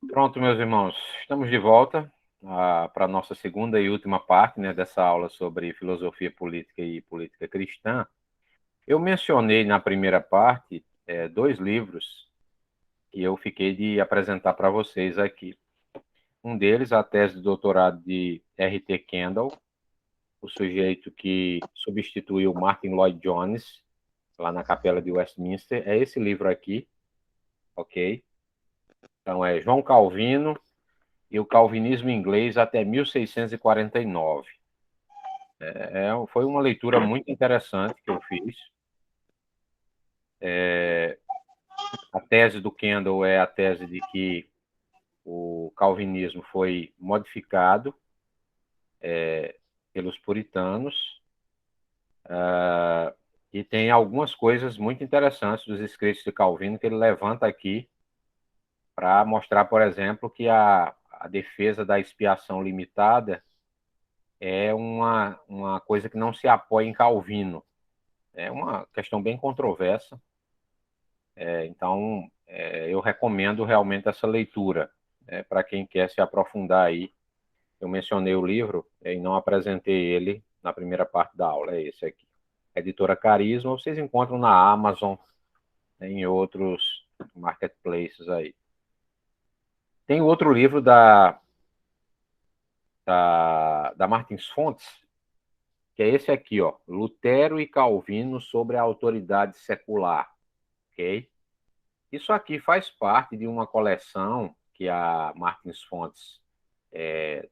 Pronto, meus irmãos, estamos de volta para a nossa segunda e última parte, né, dessa aula sobre filosofia política e política cristã. Eu mencionei na primeira parte dois livros que eu fiquei de apresentar para vocês aqui. Um deles, a tese de doutorado de R.T. Kendall, o sujeito que substituiu Martin Lloyd Jones lá na Capela de Westminster. É esse livro aqui, ok? Então, é João Calvino e o Calvinismo Inglês até 1649. Foi uma leitura muito interessante que eu fiz. A tese do Kendall é a tese de que o calvinismo foi modificado pelos puritanos, e tem algumas coisas muito interessantes dos escritos de Calvino que ele levanta aqui para mostrar, por exemplo, que a defesa da expiação limitada é uma coisa que não se apoia em Calvino. É uma questão bem controversa, então eu recomendo realmente essa leitura, para quem quer se aprofundar aí. Eu mencionei o livro e não apresentei ele na primeira parte da aula, é esse aqui. Editora Carisma, vocês encontram na Amazon, em outros marketplaces aí. Tem outro livro da Martins Fontes, que é esse aqui, ó, Lutero e Calvino sobre a autoridade secular, ok? Isso aqui faz parte de uma coleção que a Martins Fontes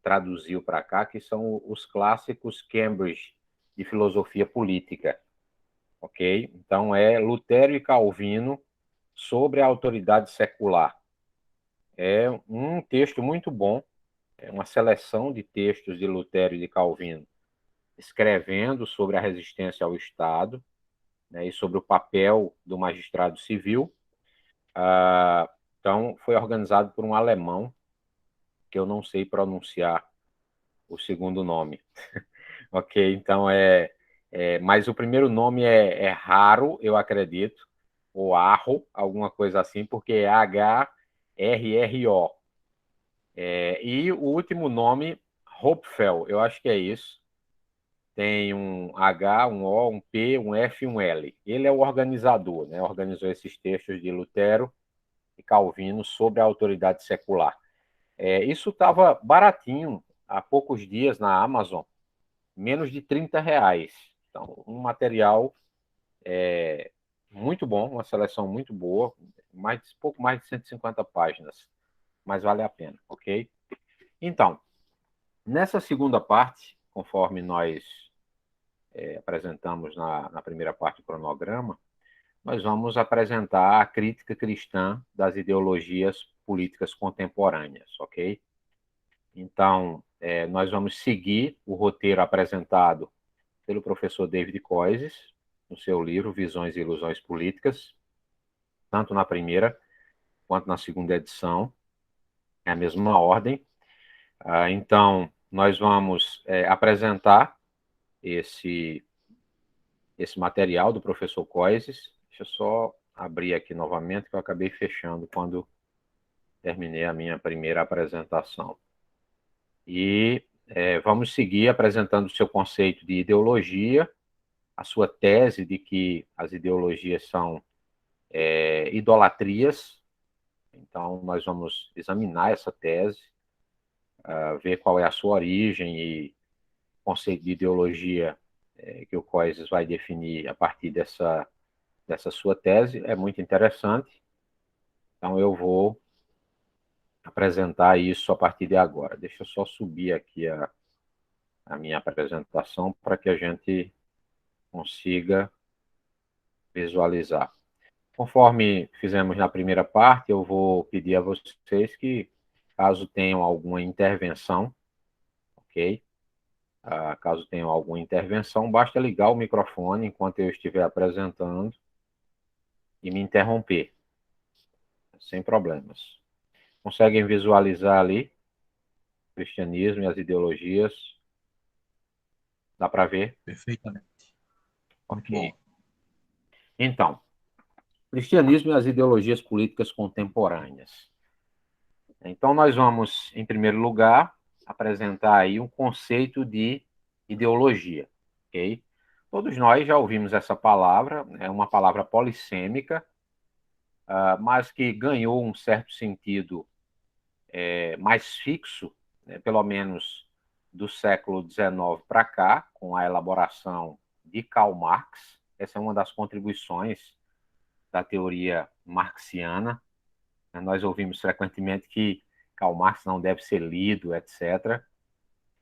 traduziu para cá, que são os clássicos Cambridge de filosofia política, ok? Então é Lutero e Calvino sobre a autoridade secular. É um texto muito bom, é uma seleção de textos de Lutero e de Calvino, escrevendo sobre a resistência ao Estado, né, e sobre o papel do magistrado civil. Então, foi organizado por um alemão, que eu não sei pronunciar o segundo nome. Ok, então mas o primeiro nome é raro, eu acredito, ou Arro, alguma coisa assim, porque é H-R-R-O. E o último nome, Hopfel, eu acho que é isso. Tem um H, um O, um P, um F e um L. Ele é o organizador, né? Organizou esses textos de Lutero e Calvino sobre a autoridade secular. Isso estava baratinho há poucos dias na Amazon, menos de R$ 30. Então, um material muito bom, uma seleção muito boa, pouco mais de 150 páginas, mas vale a pena, ok? Então, nessa segunda parte, conforme nós apresentamos na primeira parte do cronograma, nós vamos apresentar a crítica cristã das ideologias políticas contemporâneas, ok? Então, nós vamos seguir o roteiro apresentado pelo professor David Koizes, no seu livro Visões e Ilusões Políticas, tanto na primeira quanto na segunda edição, é a mesma ordem. Então, nós vamos apresentar esse, esse material do professor Koizes. Deixa eu só abrir aqui novamente, que eu acabei fechando quando terminei a minha primeira apresentação. E vamos seguir apresentando o seu conceito de ideologia, a sua tese de que as ideologias são idolatrias. Então, nós vamos examinar essa tese, ver qual é a sua origem e conceito de ideologia que o Coises vai definir a partir dessa sua tese. É muito interessante. Então, eu vou apresentar isso a partir de agora. Deixa eu só subir aqui a minha apresentação para que a gente consiga visualizar. Conforme fizemos na primeira parte, eu vou pedir a vocês que, caso tenham alguma intervenção, ok? Caso tenham alguma intervenção, basta ligar o microfone enquanto eu estiver apresentando e me interromper, sem problemas. Conseguem visualizar ali o cristianismo e as ideologias? Dá para ver? Perfeitamente. Muito Ok. bom. Então, cristianismo e as ideologias políticas contemporâneas. Então, nós vamos, em primeiro lugar, apresentar aí um conceito de ideologia, ok? Todos nós já ouvimos essa palavra, é uma palavra polissêmica, mas que ganhou um certo sentido mais fixo, né, pelo menos do século XIX para cá, com a elaboração de Karl Marx. Essa é uma das contribuições da teoria marxiana. Nós ouvimos frequentemente que Karl Marx não deve ser lido, etc.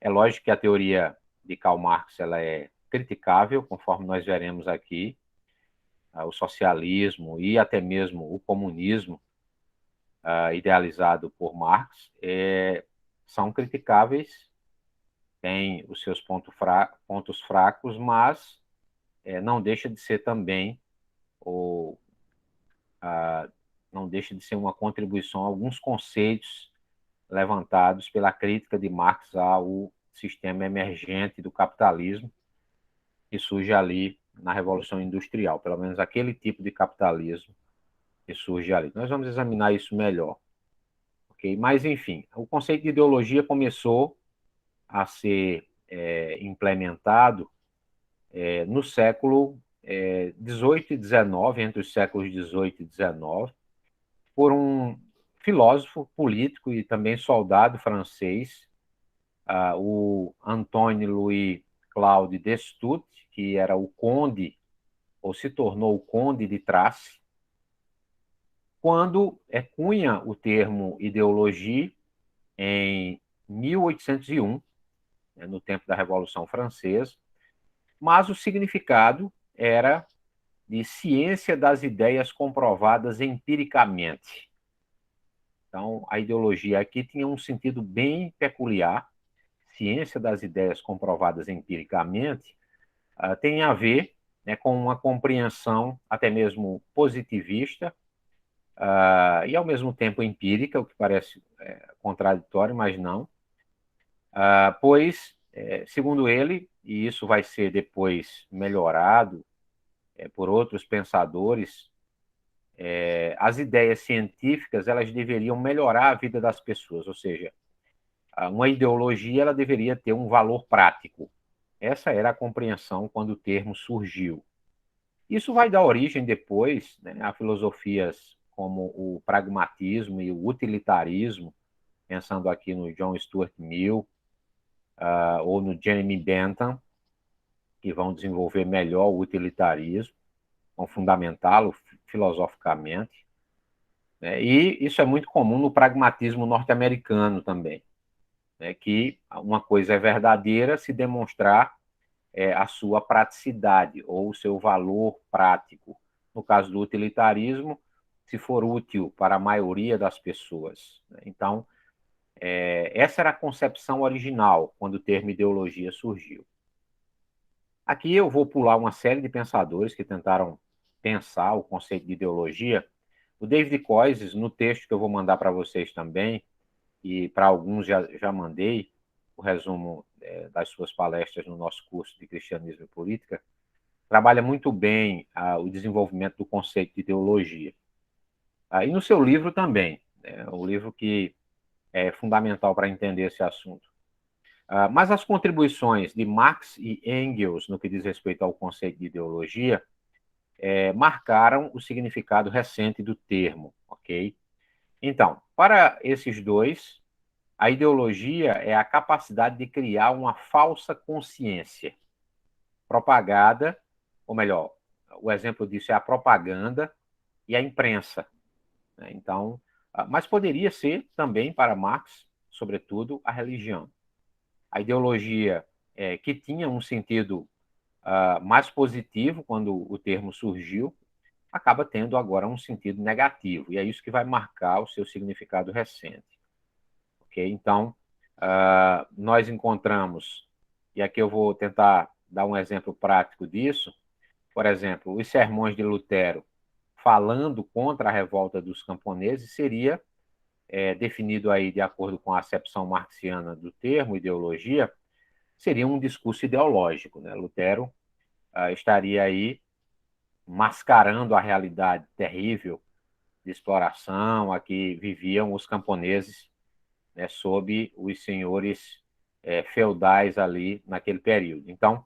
É lógico que a teoria de Karl Marx ela é criticável, conforme nós veremos aqui, o socialismo e até mesmo o comunismo idealizado por Marx são criticáveis, têm os seus pontos fracos, mas não deixa de ser também ou não deixa de ser uma contribuição a alguns conceitos levantados pela crítica de Marx ao sistema emergente do capitalismo que surge ali na Revolução Industrial, pelo menos aquele tipo de capitalismo que surge ali. Nós vamos examinar isso melhor. Okay? Mas, enfim, o conceito de ideologia começou a ser implementado no século XVIII e XIX, entre os séculos XVIII e XIX, por um filósofo, político e também soldado francês, o Antoine-Louis Claude Destutt, que era o conde, ou se tornou o conde de Tracy, quando cunha o termo ideologia em 1801, no tempo da Revolução Francesa, mas o significado era de ciência das ideias comprovadas empiricamente. Então, a ideologia aqui tinha um sentido bem peculiar. Ciência das ideias comprovadas empiricamente tem a ver, né, com uma compreensão até mesmo positivista e, ao mesmo tempo, empírica, o que parece contraditório, mas não, pois, segundo ele, e isso vai ser depois melhorado por outros pensadores, as ideias científicas elas deveriam melhorar a vida das pessoas, ou seja, uma ideologia ela deveria ter um valor prático. Essa era a compreensão quando o termo surgiu. Isso vai dar origem depois, né, a filosofias como o pragmatismo e o utilitarismo, pensando aqui no John Stuart Mill ou no Jeremy Bentham, que vão desenvolver melhor o utilitarismo, vão fundamentá-lo filosoficamente. Né? E isso é muito comum no pragmatismo norte-americano também, né? Que uma coisa é verdadeira se demonstrar a sua praticidade ou o seu valor prático. No caso do utilitarismo, se for útil para a maioria das pessoas. Né? Então, essa era a concepção original quando o termo ideologia surgiu. Aqui eu vou pular uma série de pensadores que tentaram pensar o conceito de ideologia. O David Koizes, no texto que eu vou mandar para vocês também, e para alguns já mandei, o resumo das suas palestras no nosso curso de Cristianismo e Política, trabalha muito bem o desenvolvimento do conceito de ideologia. E no seu livro também, o livro que é fundamental para entender esse assunto. Mas as contribuições de Marx e Engels no que diz respeito ao conceito de ideologia marcaram o significado recente do termo, ok? Então, para esses dois, a ideologia é a capacidade de criar uma falsa consciência propagada, ou melhor, o exemplo disso é a propaganda e a imprensa. Né? Então, mas poderia ser também para Marx, sobretudo, a religião. A ideologia que tinha um sentido mais positivo quando o termo surgiu, acaba tendo agora um sentido negativo, e é isso que vai marcar o seu significado recente. Okay? Então, nós encontramos, e aqui eu vou tentar dar um exemplo prático disso, por exemplo, os sermões de Lutero falando contra a revolta dos camponeses seria definido aí de acordo com a acepção marxiana do termo ideologia, seria um discurso ideológico. Né? Lutero estaria aí mascarando a realidade terrível de exploração a que viviam os camponeses né, sob os senhores feudais ali naquele período. Então,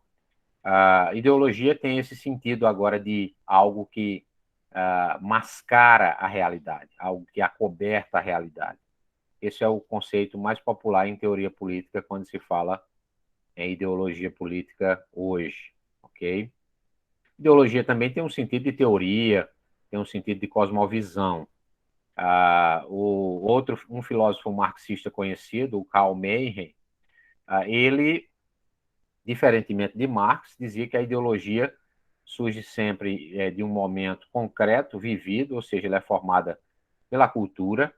a ideologia tem esse sentido agora de algo que mascara a realidade, algo que acoberta a realidade. Esse é o conceito mais popular em teoria política quando se fala em ideologia política hoje, ok? Ideologia também tem um sentido de teoria, tem um sentido de cosmovisão. Um filósofo marxista conhecido, o Karl Mayr, ele, diferentemente de Marx, dizia que a ideologia surge sempre de um momento concreto, vivido, ou seja, ela é formada pela cultura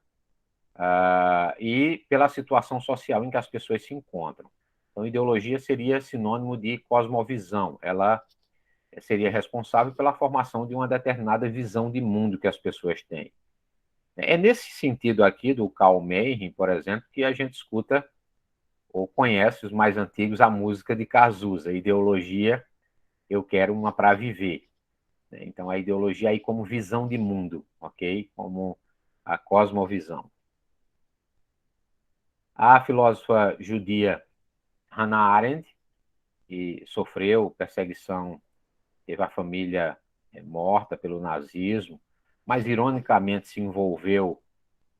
e pela situação social em que as pessoas se encontram. Então, ideologia seria sinônimo de cosmovisão. Ela seria responsável pela formação de uma determinada visão de mundo que as pessoas têm. É nesse sentido aqui do Karl Mayr, por exemplo, que a gente escuta ou conhece os mais antigos a música de Cazuza, ideologia, eu quero uma para viver. Então, a ideologia aí como visão de mundo, ok? Como a cosmovisão. A filósofa judia Hannah Arendt, que sofreu perseguição, teve a família morta pelo nazismo, mas ironicamente se envolveu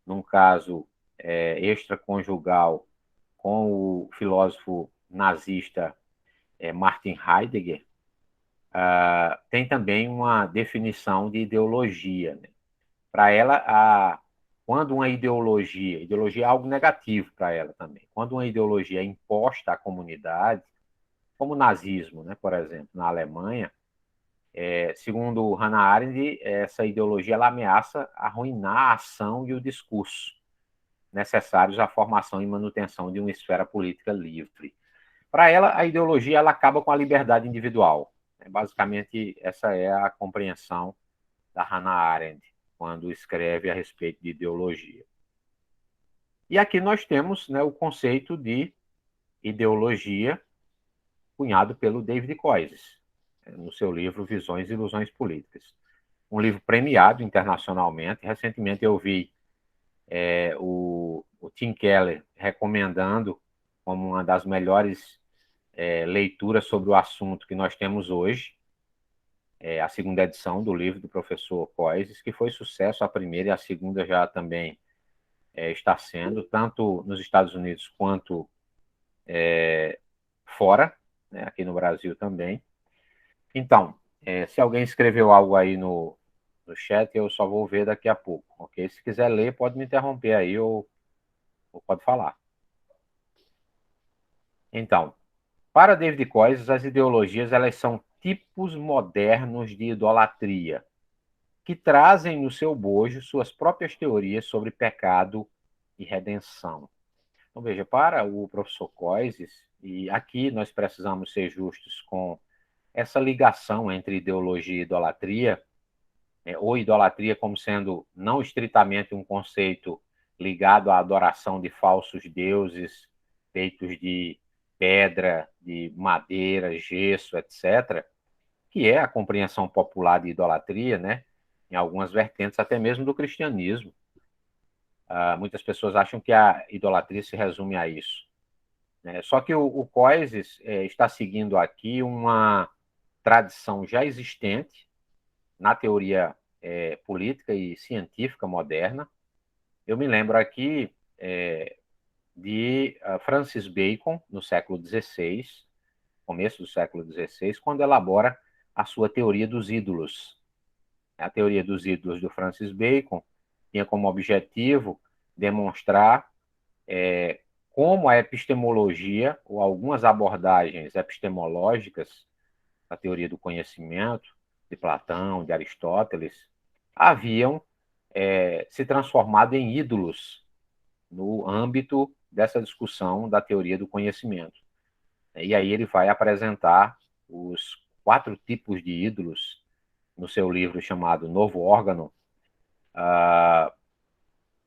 num caso extraconjugal com o filósofo nazista Martin Heidegger, tem também uma definição de ideologia. Né? Para ela, quando uma ideologia é algo negativo para ela também, quando uma ideologia é imposta à comunidade, como o nazismo, né, por exemplo, na Alemanha, segundo Hannah Arendt, essa ideologia ela ameaça arruinar a ação e o discurso necessários à formação e manutenção de uma esfera política livre. Para ela, a ideologia ela acaba com a liberdade individual. Basicamente, essa é a compreensão da Hannah Arendt quando escreve a respeito de ideologia. E aqui nós temos, né, o conceito de ideologia cunhado pelo David Koyes, no seu livro Visões e Ilusões Políticas. Um livro premiado internacionalmente. Recentemente eu vi o Tim Keller recomendando como uma das melhores leituras sobre o assunto que nós temos hoje, a segunda edição do livro do professor Koyes, que foi sucesso, a primeira e a segunda já também está sendo, tanto nos Estados Unidos quanto fora, né, aqui no Brasil também. Então, se alguém escreveu algo aí no chat, eu só vou ver daqui a pouco, ok? Se quiser ler, pode me interromper aí ou pode falar. Então, para David Koyes, as ideologias elas são tipos modernos de idolatria, que trazem no seu bojo suas próprias teorias sobre pecado e redenção. Então, veja, para o professor Koyes, e aqui nós precisamos ser justos com essa ligação entre ideologia e idolatria, ou idolatria como sendo não estritamente um conceito ligado à adoração de falsos deuses feitos de pedra, de madeira, gesso, etc., que é a compreensão popular de idolatria, né? Em algumas vertentes, até mesmo do cristianismo. Muitas pessoas acham que a idolatria se resume a isso. Né? Só que o Koyes está seguindo aqui uma tradição já existente na teoria política e científica moderna. Eu me lembro aqui de Francis Bacon, no século XVI, começo do século XVI, quando elabora a sua teoria dos ídolos. A teoria dos ídolos do Francis Bacon tinha como objetivo demonstrar como a epistemologia, ou algumas abordagens epistemológicas da teoria do conhecimento, de Platão, de Aristóteles, haviam se transformado em ídolos no âmbito dessa discussão da teoria do conhecimento. E aí ele vai apresentar os 4 tipos de ídolos no seu livro chamado Novo Órgão,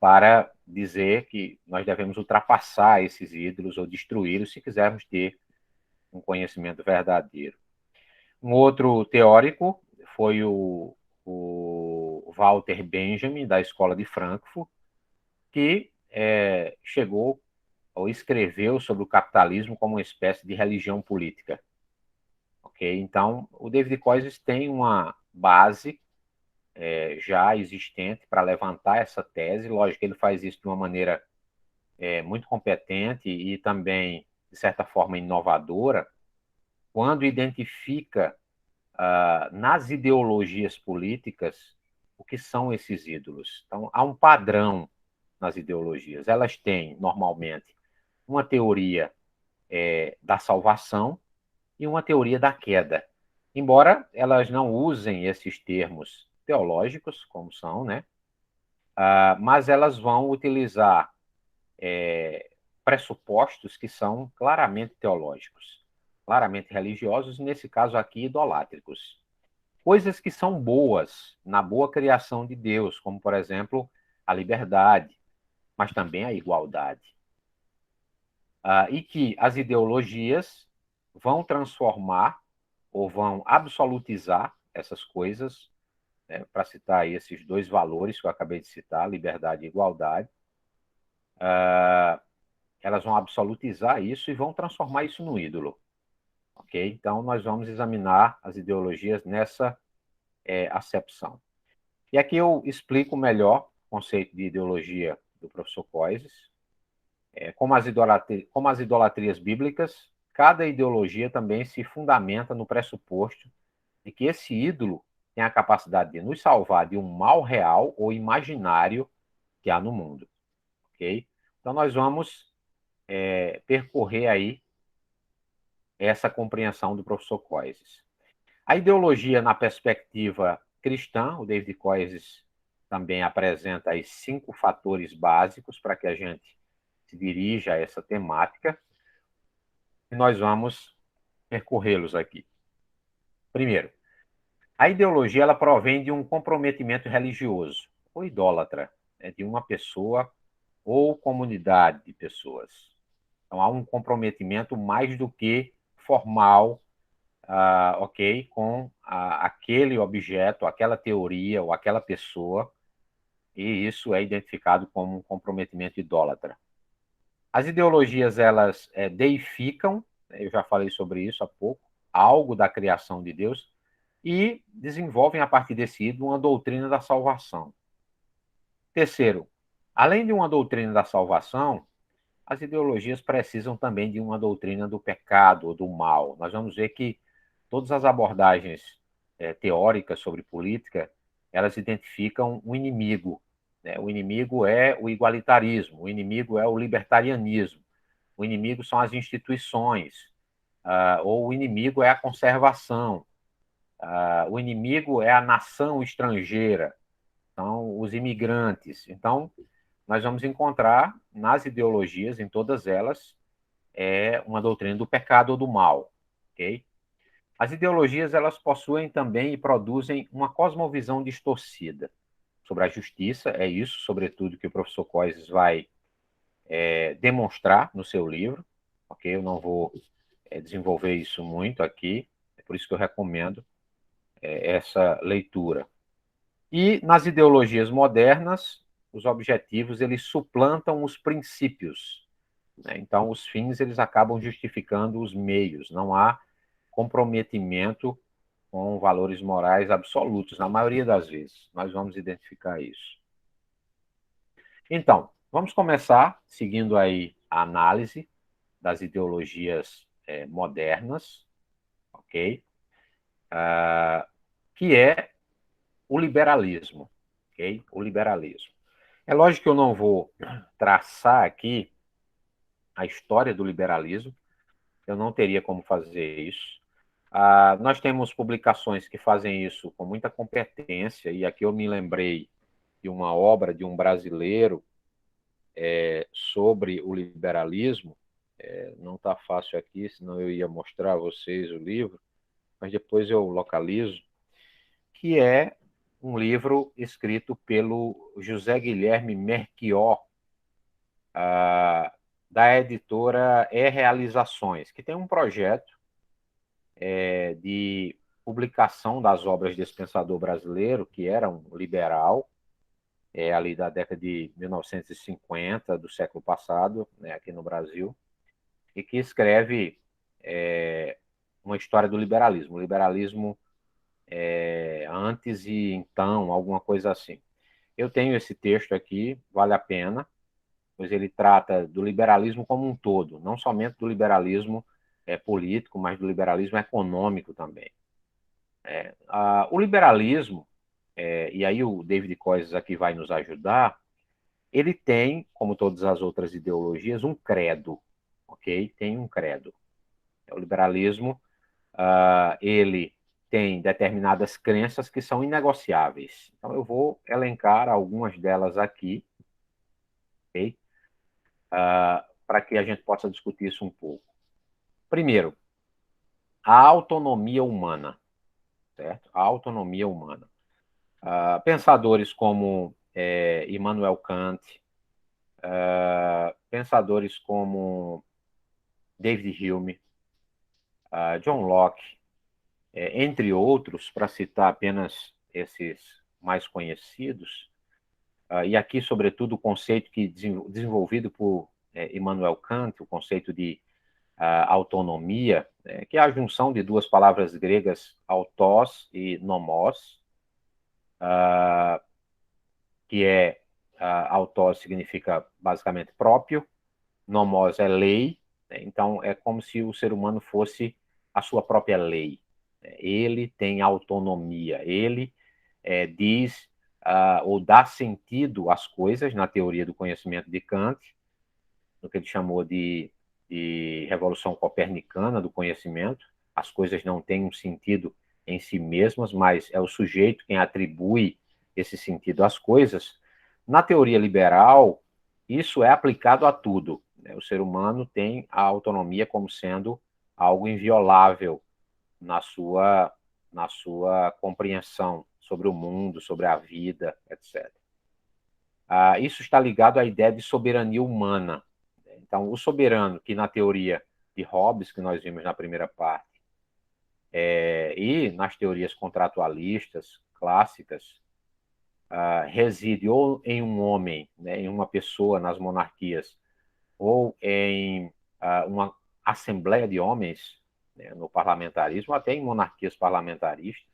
para dizer que nós devemos ultrapassar esses ídolos ou destruí-los se quisermos ter um conhecimento verdadeiro. Um outro teórico foi o Walter Benjamin, da Escola de Frankfurt, que chegou ou escreveu sobre o capitalismo como uma espécie de religião política. Ok? Então, o David Koizes tem uma base já existente para levantar essa tese. Lógico que ele faz isso de uma maneira muito competente e também, de certa forma, inovadora, quando identifica nas ideologias políticas o que são esses ídolos. Então, há um padrão nas ideologias. Elas têm, normalmente, uma teoria da salvação e uma teoria da queda. Embora elas não usem esses termos teológicos, como são, né? Mas elas vão utilizar pressupostos que são claramente teológicos, claramente religiosos, nesse caso aqui, idolátricos. Coisas que são boas na boa criação de Deus, como, por exemplo, a liberdade, mas também a igualdade. E que as ideologias vão transformar ou vão absolutizar essas coisas, né, para citar aí esses dois valores que eu acabei de citar, liberdade e igualdade, elas vão absolutizar isso e vão transformar isso no ídolo. Ok? Então, nós vamos examinar as ideologias nessa acepção. E aqui eu explico melhor o conceito de ideologia do professor Koizes. Como as idolatrias bíblicas, cada ideologia também se fundamenta no pressuposto de que esse ídolo tem a capacidade de nos salvar de um mal real ou imaginário que há no mundo. Ok? Então, nós vamos percorrer aí essa compreensão do professor Koizes. A ideologia na perspectiva cristã, o David Koizes também apresenta aí 5 fatores básicos para que a gente se dirija a essa temática, e nós vamos percorrê-los aqui. Primeiro, a ideologia ela provém de um comprometimento religioso ou idólatra, né, de uma pessoa ou comunidade de pessoas. Então, há um comprometimento mais do que formal, ok, com aquele objeto, aquela teoria ou aquela pessoa, e isso é identificado como um comprometimento idólatra. As ideologias, elas deificam, eu já falei sobre isso há pouco, algo da criação de Deus, e desenvolvem a partir desse ídolo uma doutrina da salvação. Terceiro, além de uma doutrina da salvação, as ideologias precisam também de uma doutrina do pecado ou do mal. Nós vamos ver que todas as abordagens teóricas sobre política, elas identificam um inimigo, né? O inimigo é o igualitarismo, o inimigo é o libertarianismo, o inimigo são as instituições, ou o inimigo é a conservação, o inimigo é a nação estrangeira, são os imigrantes. Então, nós vamos encontrar nas ideologias, em todas elas, uma doutrina do pecado ou do mal, ok? As ideologias, elas possuem também e produzem uma cosmovisão distorcida sobre a justiça, é isso, sobretudo, que o professor Koizes vai demonstrar no seu livro, ok? Eu não vou desenvolver isso muito aqui, é por isso que eu recomendo essa leitura. E nas ideologias modernas, os objetivos, eles suplantam os princípios, né? Então, os fins, eles acabam justificando os meios, não há comprometimento com valores morais absolutos, na maioria das vezes. Nós vamos identificar isso. Então, vamos começar seguindo aí a análise das ideologias modernas, ok? Que é o liberalismo, ok? O liberalismo. É lógico que eu não vou traçar aqui a história do liberalismo, eu não teria como fazer isso. Nós temos publicações que fazem isso com muita competência, e aqui eu me lembrei de uma obra de um brasileiro sobre o liberalismo. Não está fácil aqui, senão eu ia mostrar a vocês o livro, mas depois eu localizo, que é um livro escrito pelo José Guilherme Merchior, da editora Realizações, que tem um projeto de publicação das obras desse pensador brasileiro, que era um liberal, ali da década de 1950 do século passado, né, aqui no Brasil, e que escreve uma história do liberalismo. O liberalismo antes e então, alguma coisa assim. Eu tenho esse texto aqui, vale a pena, pois ele trata do liberalismo como um todo, não somente do liberalismo político, mas do liberalismo econômico também. O liberalismo, e aí o David Koizes aqui vai nos ajudar, ele tem, como todas as outras ideologias, um credo, ok? Tem um credo. O liberalismo, ele tem determinadas crenças que são inegociáveis. Então, eu vou elencar algumas delas aqui, ok? Para que a gente possa discutir isso um pouco. Primeiro, a autonomia humana, certo? A autonomia humana. Pensadores como Immanuel Kant, pensadores como David Hume, John Locke, entre outros, para citar apenas esses mais conhecidos, e aqui, sobretudo, o conceito que desenvolvido por Immanuel Kant, o conceito de autonomia, que é a junção de duas palavras gregas, autos e nomos, que autos significa basicamente próprio, nomos é lei, né? Então é como se o ser humano fosse a sua própria lei. Ele tem autonomia, ele diz ou dá sentido às coisas na teoria do conhecimento de Kant, no que ele chamou de revolução copernicana do conhecimento. As coisas não têm um sentido em si mesmas, mas é o sujeito quem atribui esse sentido às coisas. Na teoria liberal, isso é aplicado a tudo. O ser humano tem a autonomia como sendo algo inviolável na sua compreensão sobre o mundo, sobre a vida, etc. Isso está ligado à ideia de soberania humana. Então, o soberano, que na teoria de Hobbes, que nós vimos na primeira parte, e nas teorias contratualistas clássicas, reside ou em um homem, né, em uma pessoa nas monarquias, ou em uma assembleia de homens, né, no parlamentarismo, até em monarquias parlamentaristas.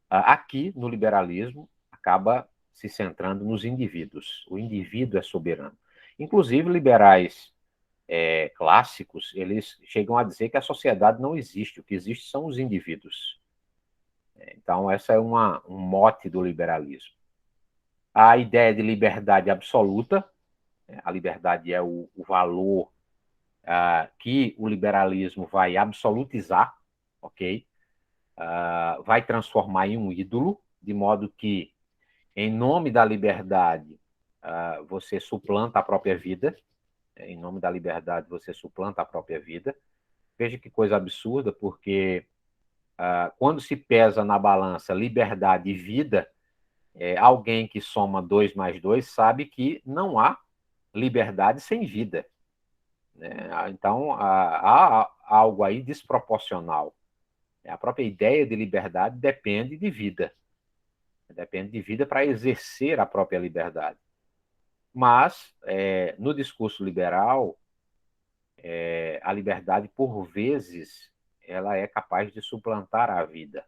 Aqui, no liberalismo, acaba se centrando nos indivíduos. O indivíduo é soberano. Inclusive, liberais clássicos, eles chegam a dizer que a sociedade não existe, o que existe são os indivíduos. Então, essa é um mote do liberalismo. A ideia de liberdade absoluta, a liberdade é o valor que o liberalismo vai absolutizar, ok? Vai transformar em um ídolo, de modo que, em nome da liberdade, você suplanta a própria vida. Em nome da liberdade, você suplanta a própria vida. Veja que coisa absurda, porque quando se pesa na balança liberdade e vida, alguém que soma 2 mais 2 sabe que não há liberdade sem vida. Né? Então, há algo aí desproporcional. A própria ideia de liberdade depende de vida. Depende de vida para exercer a própria liberdade. Mas, no discurso liberal, a liberdade, por vezes, ela é capaz de suplantar a vida.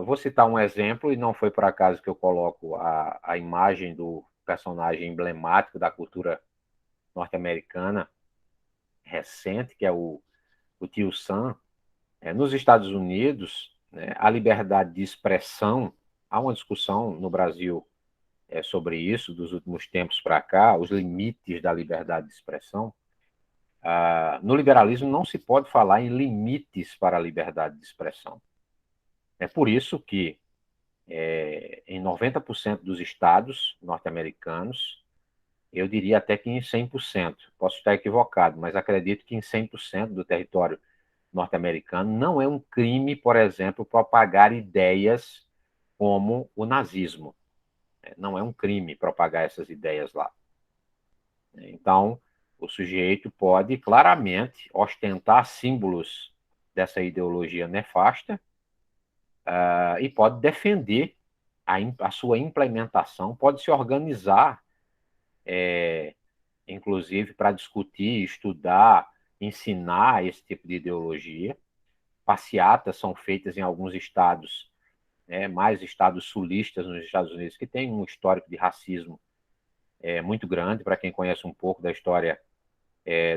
Vou citar um exemplo, e não foi por acaso que eu coloco a imagem do personagem emblemático da cultura norte-americana recente, que é o Tio Sam. Nos Estados Unidos, né, a liberdade de expressão, há uma discussão no Brasil sobre isso, dos últimos tempos para cá, os limites da liberdade de expressão. No liberalismo não se pode falar em limites para a liberdade de expressão. É por isso que, em 90% dos estados norte-americanos, eu diria até que em 100%, posso estar equivocado, mas acredito que em 100% do território norte-americano não é um crime, por exemplo, propagar ideias como o nazismo. Não é um crime propagar essas ideias lá. Então, o sujeito pode claramente ostentar símbolos dessa ideologia nefasta e pode defender a sua implementação pode se organizar, inclusive para discutir, estudar, ensinar esse tipo de ideologia. Passeatas são feitas em alguns estados, mais estados sulistas nos Estados Unidos, que tem um histórico de racismo muito grande. Para quem conhece um pouco da história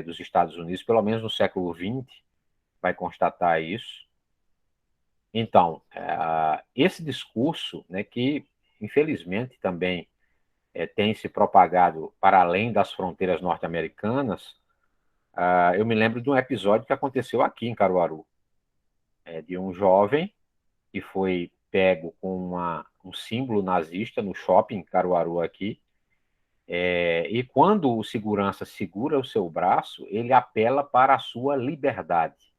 dos Estados Unidos, pelo menos no século XX, vai constatar isso. Então, esse discurso, né, que infelizmente também tem se propagado para além das fronteiras norte-americanas, eu me lembro de um episódio que aconteceu aqui em Caruaru, de um jovem que foi pego com um símbolo nazista no shopping Caruaru aqui, e quando o segurança segura o seu braço, ele apela para a sua liberdade.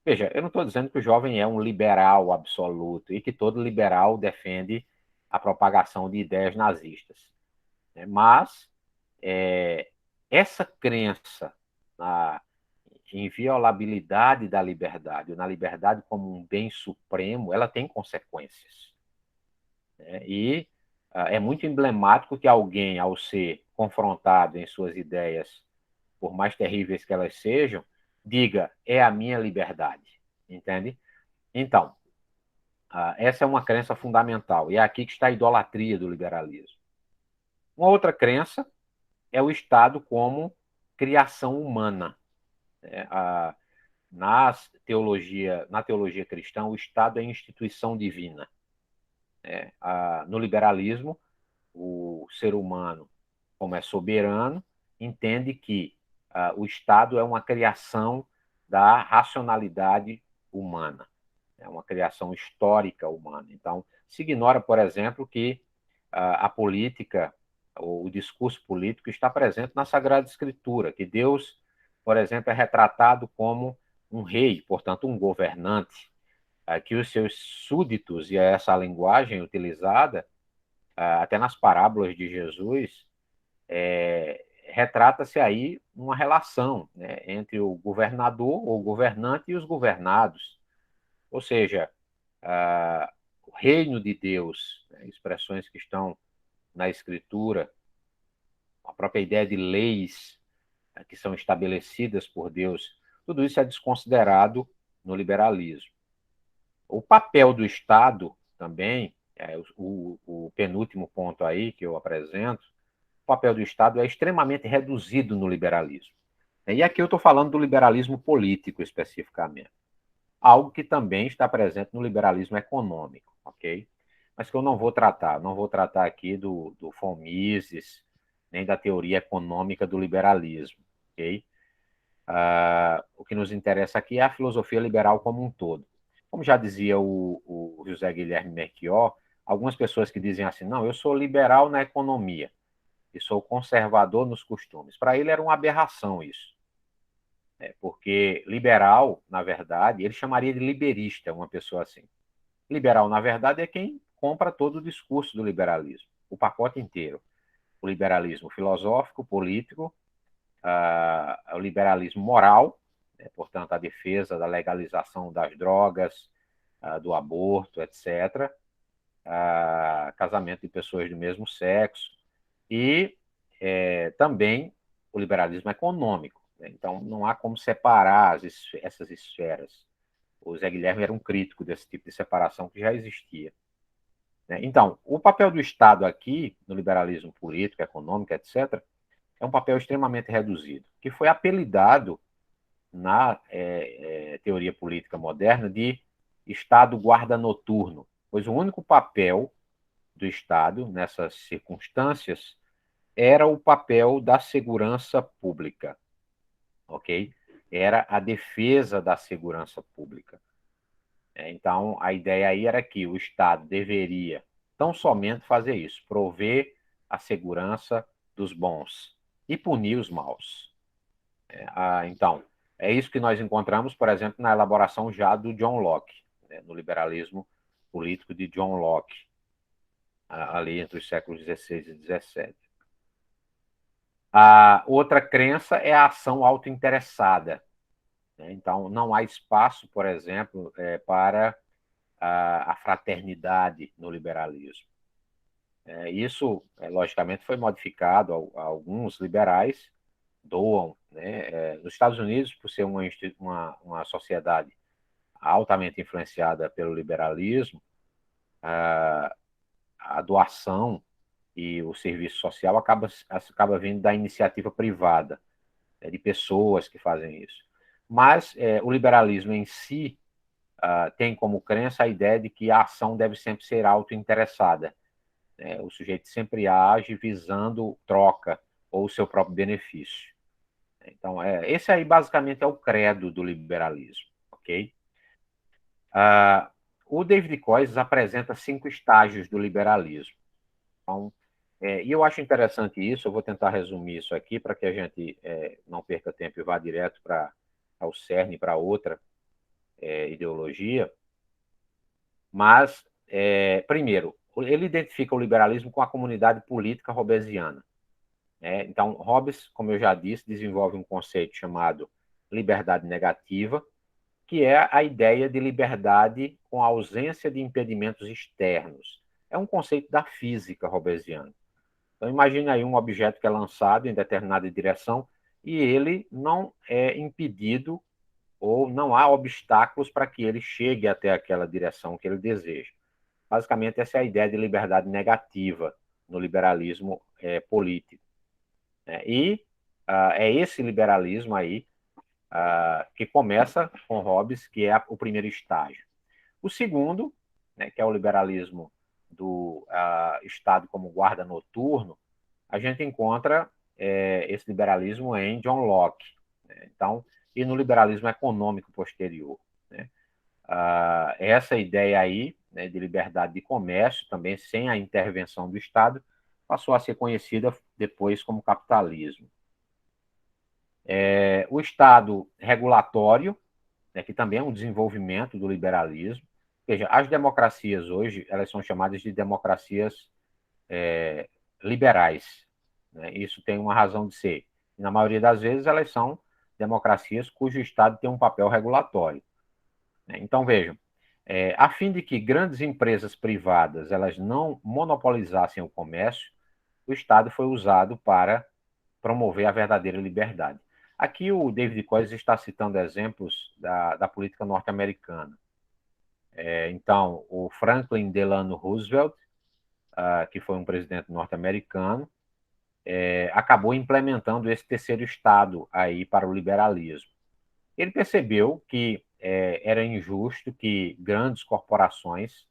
Veja, eu não estou dizendo que o jovem é um liberal absoluto e que todo liberal defende a propagação de ideias nazistas, né? Mas essa crença na inviolabilidade da liberdade, ou na liberdade como um bem supremo, ela tem consequências, né? E é muito emblemático que alguém, ao ser confrontado em suas ideias, por mais terríveis que elas sejam, diga, é a minha liberdade, entende? Então, essa é uma crença fundamental, e é aqui que está a idolatria do liberalismo. Uma outra crença é o Estado como criação humana. Na teologia cristã, o Estado é instituição divina. No liberalismo, o ser humano, como é soberano, entende que o Estado é uma criação da racionalidade humana, é uma criação histórica humana. Então, se ignora, por exemplo, que a política, o discurso político está presente na Sagrada Escritura, que Deus, por exemplo, é retratado como um rei, portanto, um governante, que os seus súditos, e é essa a linguagem utilizada, até nas parábolas de Jesus, retrata-se aí uma relação, né, entre o governador ou governante e os governados. Ou seja, o reino de Deus, né, expressões que estão na Escritura, a própria ideia de leis que são estabelecidas por Deus, tudo isso é desconsiderado no liberalismo. O papel do Estado também, o penúltimo ponto aí que eu apresento, o papel do Estado é extremamente reduzido no liberalismo. E aqui eu estou falando do liberalismo político especificamente, algo que também está presente no liberalismo econômico, ok? Mas que eu não vou tratar. Não vou tratar aqui do von Mises, nem da teoria econômica do liberalismo, ok? O que nos interessa aqui é a filosofia liberal como um todo. Como já dizia o José Guilherme Melchior, algumas pessoas que dizem assim, não, eu sou liberal na economia e sou conservador nos costumes. Para ele era uma aberração isso. Porque liberal, na verdade, ele chamaria de liberista uma pessoa assim. Liberal, na verdade, é quem compra todo o discurso do liberalismo, o pacote inteiro. O liberalismo filosófico, político, o liberalismo moral, portanto, a defesa da legalização das drogas, do aborto, etc., casamento de pessoas do mesmo sexo, e também o liberalismo econômico. Né? Então, não há como separar essas esferas. O Zé Guilherme era um crítico desse tipo de separação que já existia. Né? Então, o papel do Estado aqui, no liberalismo político, econômico, etc., é um papel extremamente reduzido, que foi apelidado na teoria política moderna de Estado guarda noturno, pois o único papel do Estado nessas circunstâncias era o papel da segurança pública, ok? Era a defesa da segurança pública. Então, a ideia aí era que o Estado deveria tão somente fazer isso, prover a segurança dos bons e punir os maus. Então, é isso que nós encontramos, por exemplo, na elaboração já do John Locke, né, no liberalismo político de John Locke, ali entre os séculos XVI e XVII. A outra crença é a ação autointeressada. Né? Então, não há espaço, por exemplo, para a fraternidade no liberalismo. Isso, logicamente, foi modificado. Alguns liberais doam, né? Nos Estados Unidos, por ser uma sociedade altamente influenciada pelo liberalismo, a doação e o serviço social acaba vindo da iniciativa privada, de pessoas que fazem isso. Mas o liberalismo em si tem como crença a ideia de que a ação deve sempre ser autointeressada. O sujeito sempre age visando troca ou o seu próprio benefício. Então, esse aí basicamente é o credo do liberalismo, ok? O David Koyes apresenta 5 estágios do liberalismo. Então, e eu acho interessante isso, eu vou tentar resumir isso aqui para que a gente não perca tempo e vá direto para o cerne, para outra ideologia. Mas, primeiro, ele identifica o liberalismo com a comunidade política hobbesiana. Então, Hobbes, como eu já disse, desenvolve um conceito chamado liberdade negativa, que é a ideia de liberdade com a ausência de impedimentos externos. É um conceito da física hobbesiana. Então, imagine aí um objeto que é lançado em determinada direção e ele não é impedido ou não há obstáculos para que ele chegue até aquela direção que ele deseja. Basicamente, essa é a ideia de liberdade negativa no liberalismo político. E é esse liberalismo aí que começa com Hobbes, que é o primeiro estágio. O segundo, né, que é o liberalismo do Estado como guarda noturno, a gente encontra esse liberalismo em John Locke. Né? Então, e no liberalismo econômico posterior. Né? Essa ideia aí, né, de liberdade de comércio, também sem a intervenção do Estado, passou a ser conhecida depois como capitalismo. O Estado regulatório, né, que também é um desenvolvimento do liberalismo. Veja, as democracias hoje, elas são chamadas de democracias liberais. Né? Isso tem uma razão de ser. E, na maioria das vezes, elas são democracias cujo Estado tem um papel regulatório. Né? Então, vejam, a fim de que grandes empresas privadas elas não monopolizassem o comércio, o Estado foi usado para promover a verdadeira liberdade. Aqui o David Koyes está citando exemplos da política norte-americana. Então, o Franklin Delano Roosevelt, que foi um presidente norte-americano, acabou implementando esse terceiro estado aí para o liberalismo. Ele percebeu que era injusto que grandes corporações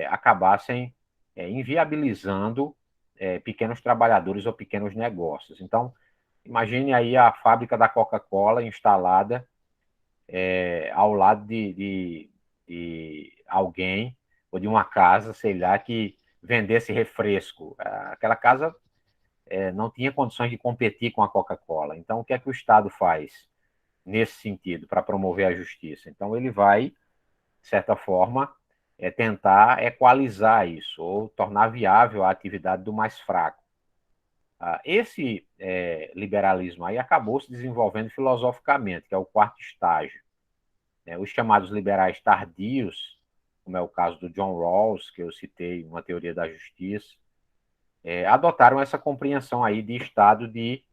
acabassem inviabilizando pequenos trabalhadores ou pequenos negócios. Então, imagine aí a fábrica da Coca-Cola instalada ao lado de alguém ou de uma casa, sei lá, que vendesse refresco. Aquela casa não tinha condições de competir com a Coca-Cola. Então, o que é que o Estado faz nesse sentido para promover a justiça? Então, ele vai, de certa forma, tentar equalizar isso ou tornar viável a atividade do mais fraco. Esse liberalismo aí acabou se desenvolvendo filosoficamente, que é o quarto estágio. Os chamados liberais tardios, como é o caso do John Rawls, que eu citei, uma teoria da justiça, adotaram essa compreensão aí de estado de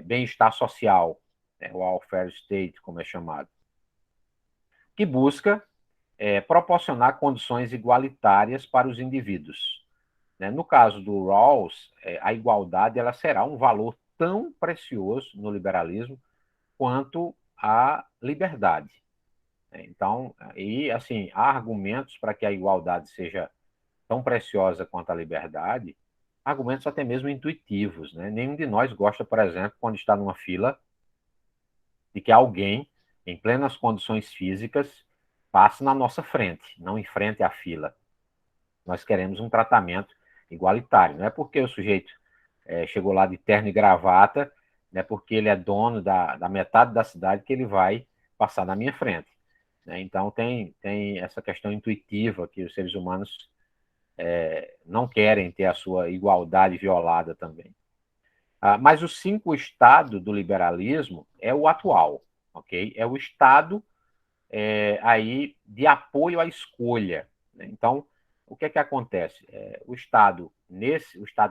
bem-estar social, o welfare state, como é chamado, que busca proporcionar condições igualitárias para os indivíduos. No caso do Rawls, a igualdade ela será um valor tão precioso no liberalismo quanto a liberdade. Então, e assim, há argumentos para que a igualdade seja tão preciosa quanto a liberdade, argumentos até mesmo intuitivos. Né? Nenhum de nós gosta, por exemplo, quando está numa fila, de que alguém, em plenas condições físicas, passe na nossa frente, não em frente à fila. Nós queremos um tratamento igualitário. Não é porque o sujeito chegou lá de terno e gravata, não é porque ele é dono da metade da cidade que ele vai passar na minha frente. Né? Então, tem essa questão intuitiva que os seres humanos não querem ter a sua igualdade violada também. Mas o 5 estado do liberalismo é o atual, ok? É o estado aí de apoio à escolha. Né? Então, o que é que acontece? O Estado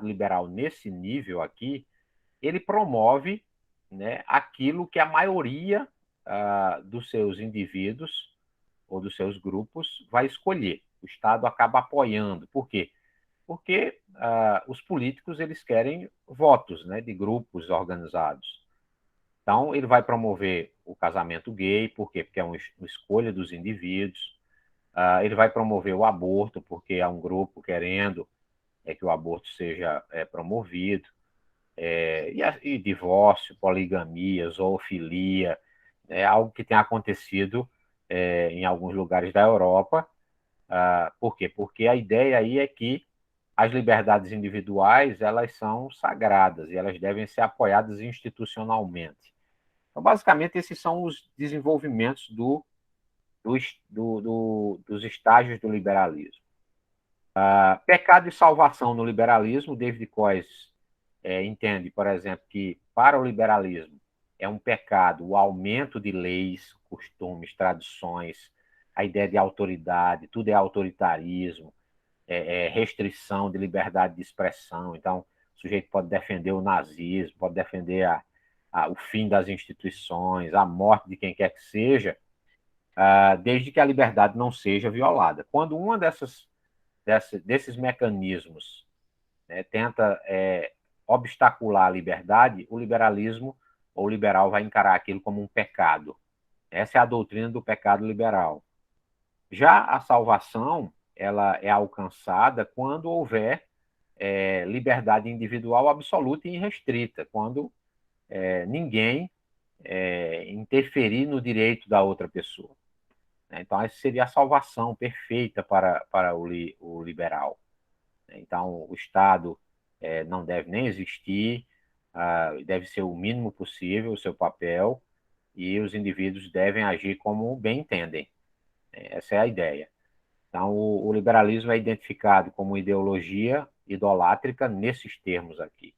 liberal nesse nível aqui, ele promove, né, aquilo que a maioria dos seus indivíduos ou dos seus grupos vai escolher. O Estado acaba apoiando. Por quê? Porque os políticos eles querem votos, né, de grupos organizados. Então, ele vai promover o casamento gay, por quê? Porque é uma escolha dos indivíduos. Ele vai promover o aborto, porque há um grupo querendo que o aborto seja promovido. E divórcio, poligamia, zoofilia, é algo que tem acontecido em alguns lugares da Europa. Por quê? Porque a ideia aí é que as liberdades individuais elas são sagradas e elas devem ser apoiadas institucionalmente. Então, basicamente, esses são os desenvolvimentos dos estágios do liberalismo. Pecado e salvação no liberalismo, David Coyce entende, por exemplo, que para o liberalismo é um pecado o aumento de leis, costumes, tradições, a ideia de autoridade, tudo é autoritarismo, restrição de liberdade de expressão. Então, o sujeito pode defender o nazismo, pode defender o fim das instituições, a morte de quem quer que seja, desde que a liberdade não seja violada. Quando uma desses mecanismos, né, tenta obstacular a liberdade, o liberalismo ou o liberal vai encarar aquilo como um pecado. Essa é a doutrina do pecado liberal. Já a salvação, ela é alcançada quando houver liberdade individual absoluta e irrestrita, quando ninguém interferir no direito da outra pessoa. Então, essa seria a salvação perfeita para o liberal. Então, o Estado não deve nem existir, deve ser o mínimo possível o seu papel, e os indivíduos devem agir como bem entendem. Essa é a ideia. Então, o liberalismo é identificado como ideologia idolátrica nesses termos aqui.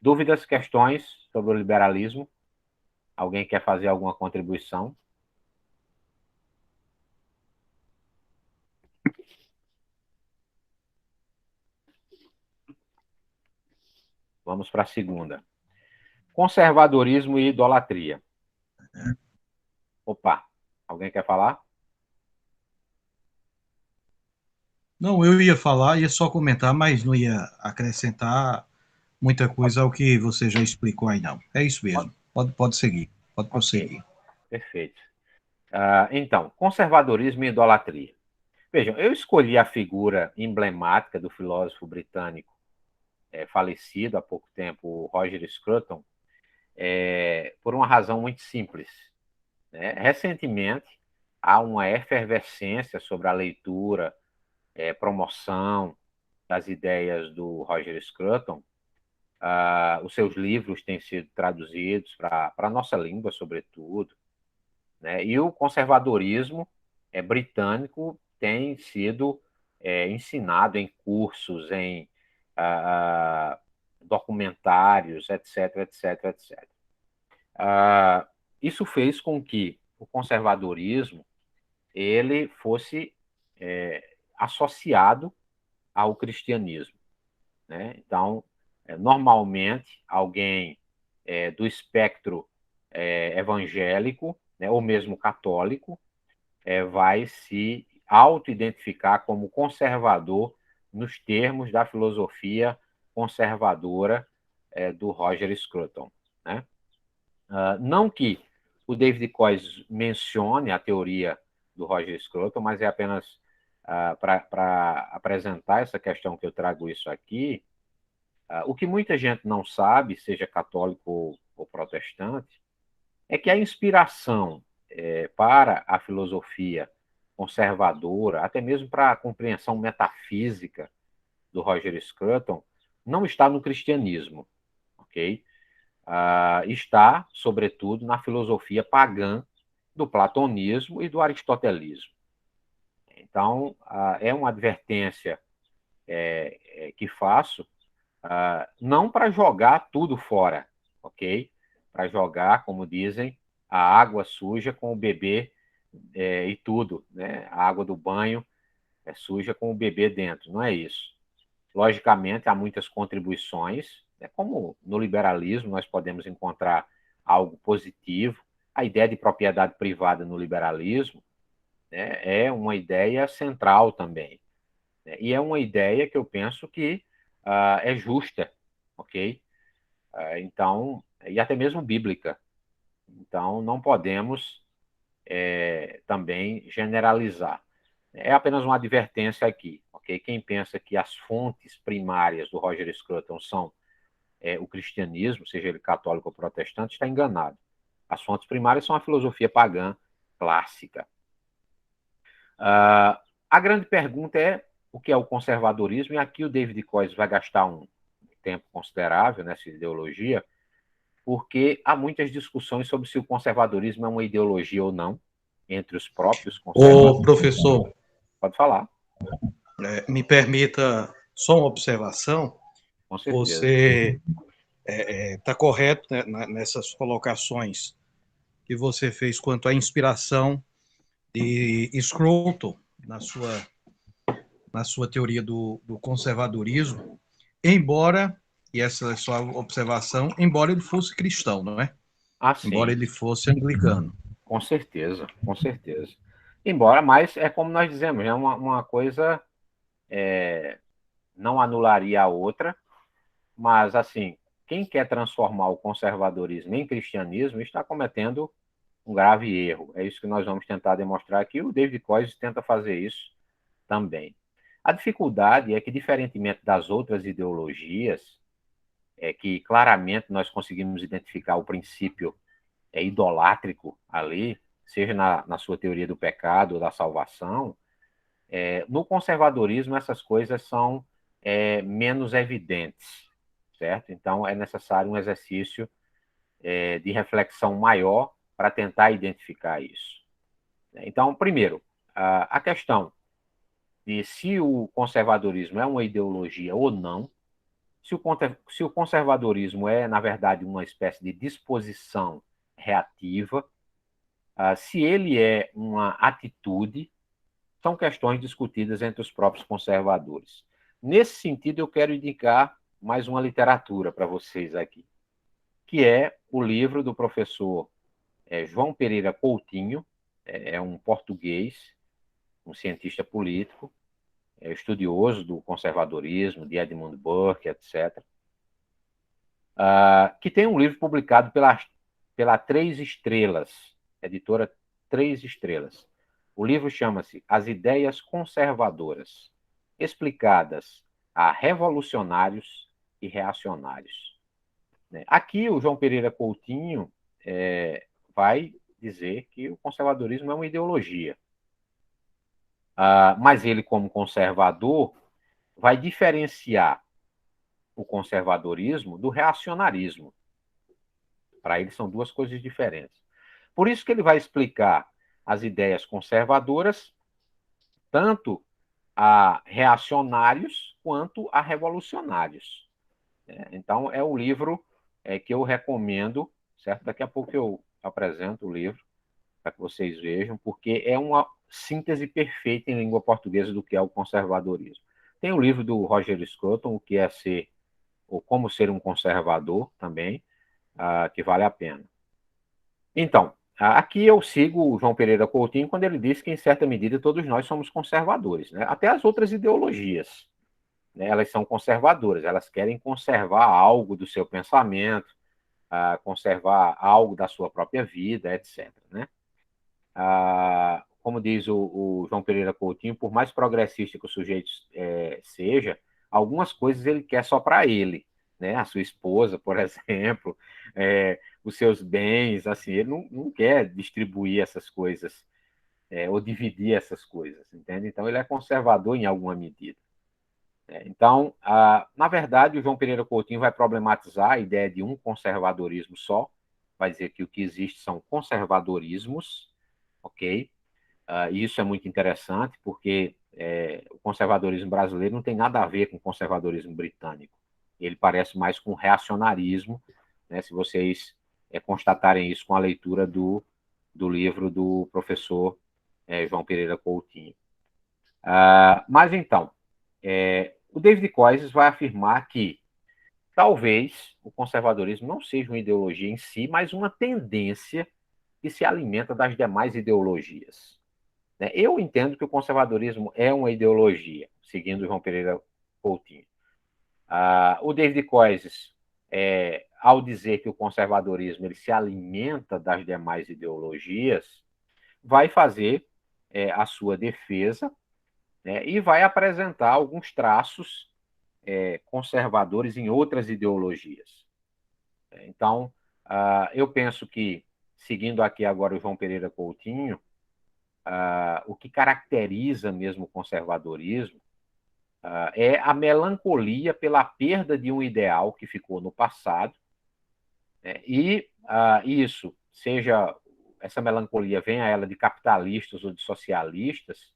Dúvidas, questões sobre o liberalismo? Alguém quer fazer alguma contribuição? Vamos para a segunda. Conservadorismo e idolatria. Opa, alguém quer falar? Não, eu ia falar, ia só comentar, mas não ia acrescentar muita coisa ao que você já explicou aí, não. É isso mesmo. Pode seguir. Pode Ok, prosseguir. perfeito. Então, conservadorismo e idolatria. Vejam, eu escolhi a figura emblemática do filósofo britânico falecido há pouco tempo, o Roger Scruton, por uma razão muito simples. Né? Recentemente, há uma efervescência sobre a leitura, promoção das ideias do Roger Scruton. Os seus livros têm sido traduzidos para a nossa língua, sobretudo. Né? E o conservadorismo britânico tem sido ensinado em cursos, em documentários, etc, etc, etc. Isso fez com que o conservadorismo ele fosse associado ao cristianismo. Né? Então, normalmente, alguém do espectro evangélico, né, ou mesmo católico, vai se auto-identificar como conservador nos termos da filosofia conservadora do Roger Scruton. Né? Não que o David Coyce mencione a teoria do Roger Scruton, mas é apenas para apresentar essa questão que eu trago isso aqui. O que muita gente não sabe, seja católico ou protestante, é que a inspiração para a filosofia conservadora, até mesmo para a compreensão metafísica do Roger Scruton, não está no cristianismo, ok? Está, sobretudo, na filosofia pagã do platonismo e do aristotelismo. Então, é uma advertência que faço, não para jogar tudo fora, ok? Para jogar, como dizem, a água suja com o bebê e tudo, né? A água do banho suja com o bebê dentro, não é isso. Logicamente, há muitas contribuições, como no liberalismo nós podemos encontrar algo positivo. A ideia de propriedade privada no liberalismo, né, é uma ideia central também, né, e é uma ideia que eu penso que é justa, ok? Então, e até mesmo bíblica. Então, não podemos também generalizar. É apenas uma advertência aqui, ok? Quem pensa que as fontes primárias do Roger Scruton são o cristianismo, seja ele católico ou protestante, está enganado. As fontes primárias são a filosofia pagã clássica. A grande pergunta é o que é o conservadorismo, e aqui o David Coyce vai gastar um tempo considerável nessa ideologia, porque há muitas discussões sobre se o conservadorismo é uma ideologia ou não, entre os próprios conservadores. Ô, professor, Pode falar. me permita só uma observação. Com certeza. Você está correto, né, nessas colocações que você fez quanto à inspiração de Scruton na sua teoria do conservadorismo, embora, e essa é só observação, embora ele fosse cristão, não é? Embora Sim, ele fosse anglicano. com certeza, com certeza. Embora, mas é como nós dizemos, é uma coisa não anularia a outra, mas assim, quem quer transformar o conservadorismo em cristianismo está cometendo um grave erro. É isso que nós vamos tentar demonstrar aqui. O David Coyce tenta fazer isso também. A dificuldade é que, diferentemente das outras ideologias, que claramente nós conseguimos identificar o princípio idolátrico ali, seja na sua teoria do pecado ou da salvação, no conservadorismo essas coisas são menos evidentes, certo? Então é necessário um exercício de reflexão maior para tentar identificar isso. Então, primeiro, a questão de se o conservadorismo é uma ideologia ou não, se o conservadorismo é, na verdade, uma espécie de disposição reativa, se ele é uma atitude, são questões discutidas entre os próprios conservadores. Nesse sentido, eu quero indicar mais uma literatura para vocês aqui, que é o livro do professor João Pereira Coutinho, é um português, um cientista político, estudioso do conservadorismo, de Edmund Burke, etc., que tem um livro publicado pela Três Estrelas, editora Três Estrelas. O livro chama-se As Ideias Conservadoras, explicadas a revolucionários e reacionários. Aqui o João Pereira Coutinho vai dizer que o conservadorismo é uma ideologia. Mas ele, como conservador, vai diferenciar o conservadorismo do reacionarismo. Para ele são duas coisas diferentes. Por isso que ele vai explicar as ideias conservadoras tanto a reacionários quanto a revolucionários. Então, é o livro que eu recomendo, certo? Daqui a pouco eu apresento o livro para que vocês vejam, porque é uma síntese perfeita em língua portuguesa do que é o conservadorismo. Tem o livro do Roger Scruton, o que é ser, ou como ser um conservador também, que vale a pena. Então, aqui eu sigo o João Pereira Coutinho quando ele diz que, em certa medida, todos nós somos conservadores, né? Até as outras ideologias, né? Elas são conservadoras, elas querem conservar algo do seu pensamento, conservar algo da sua própria vida, etc., né? Como diz o João Pereira Coutinho, por mais progressista que o sujeito seja, algumas coisas ele quer só para ele, né? A sua esposa, por exemplo, os seus bens, assim, ele não quer distribuir essas coisas ou dividir essas coisas, entende? Então ele é conservador em alguma medida. Então, na verdade, o João Pereira Coutinho vai problematizar a ideia de um conservadorismo só, vai dizer que o que existe são conservadorismos, ok? E isso é muito interessante, porque o conservadorismo brasileiro não tem nada a ver com o conservadorismo britânico. Ele parece mais com o reacionarismo, né, se vocês constatarem isso com a leitura do livro do professor João Pereira Coutinho. Mas então, o David Koizes vai afirmar que talvez o conservadorismo não seja uma ideologia em si, mas uma tendência que se alimenta das demais ideologias. Eu entendo que o conservadorismo é uma ideologia, seguindo João Pereira Coutinho. O David Koizes, ao dizer que o conservadorismo ele se alimenta das demais ideologias, vai fazer a sua defesa, né, e vai apresentar alguns traços conservadores em outras ideologias. Então, eu penso que, seguindo aqui agora o João Pereira Coutinho, o que caracteriza mesmo o conservadorismo é a melancolia pela perda de um ideal que ficou no passado, né? E isso, seja essa melancolia venha ela de capitalistas ou de socialistas,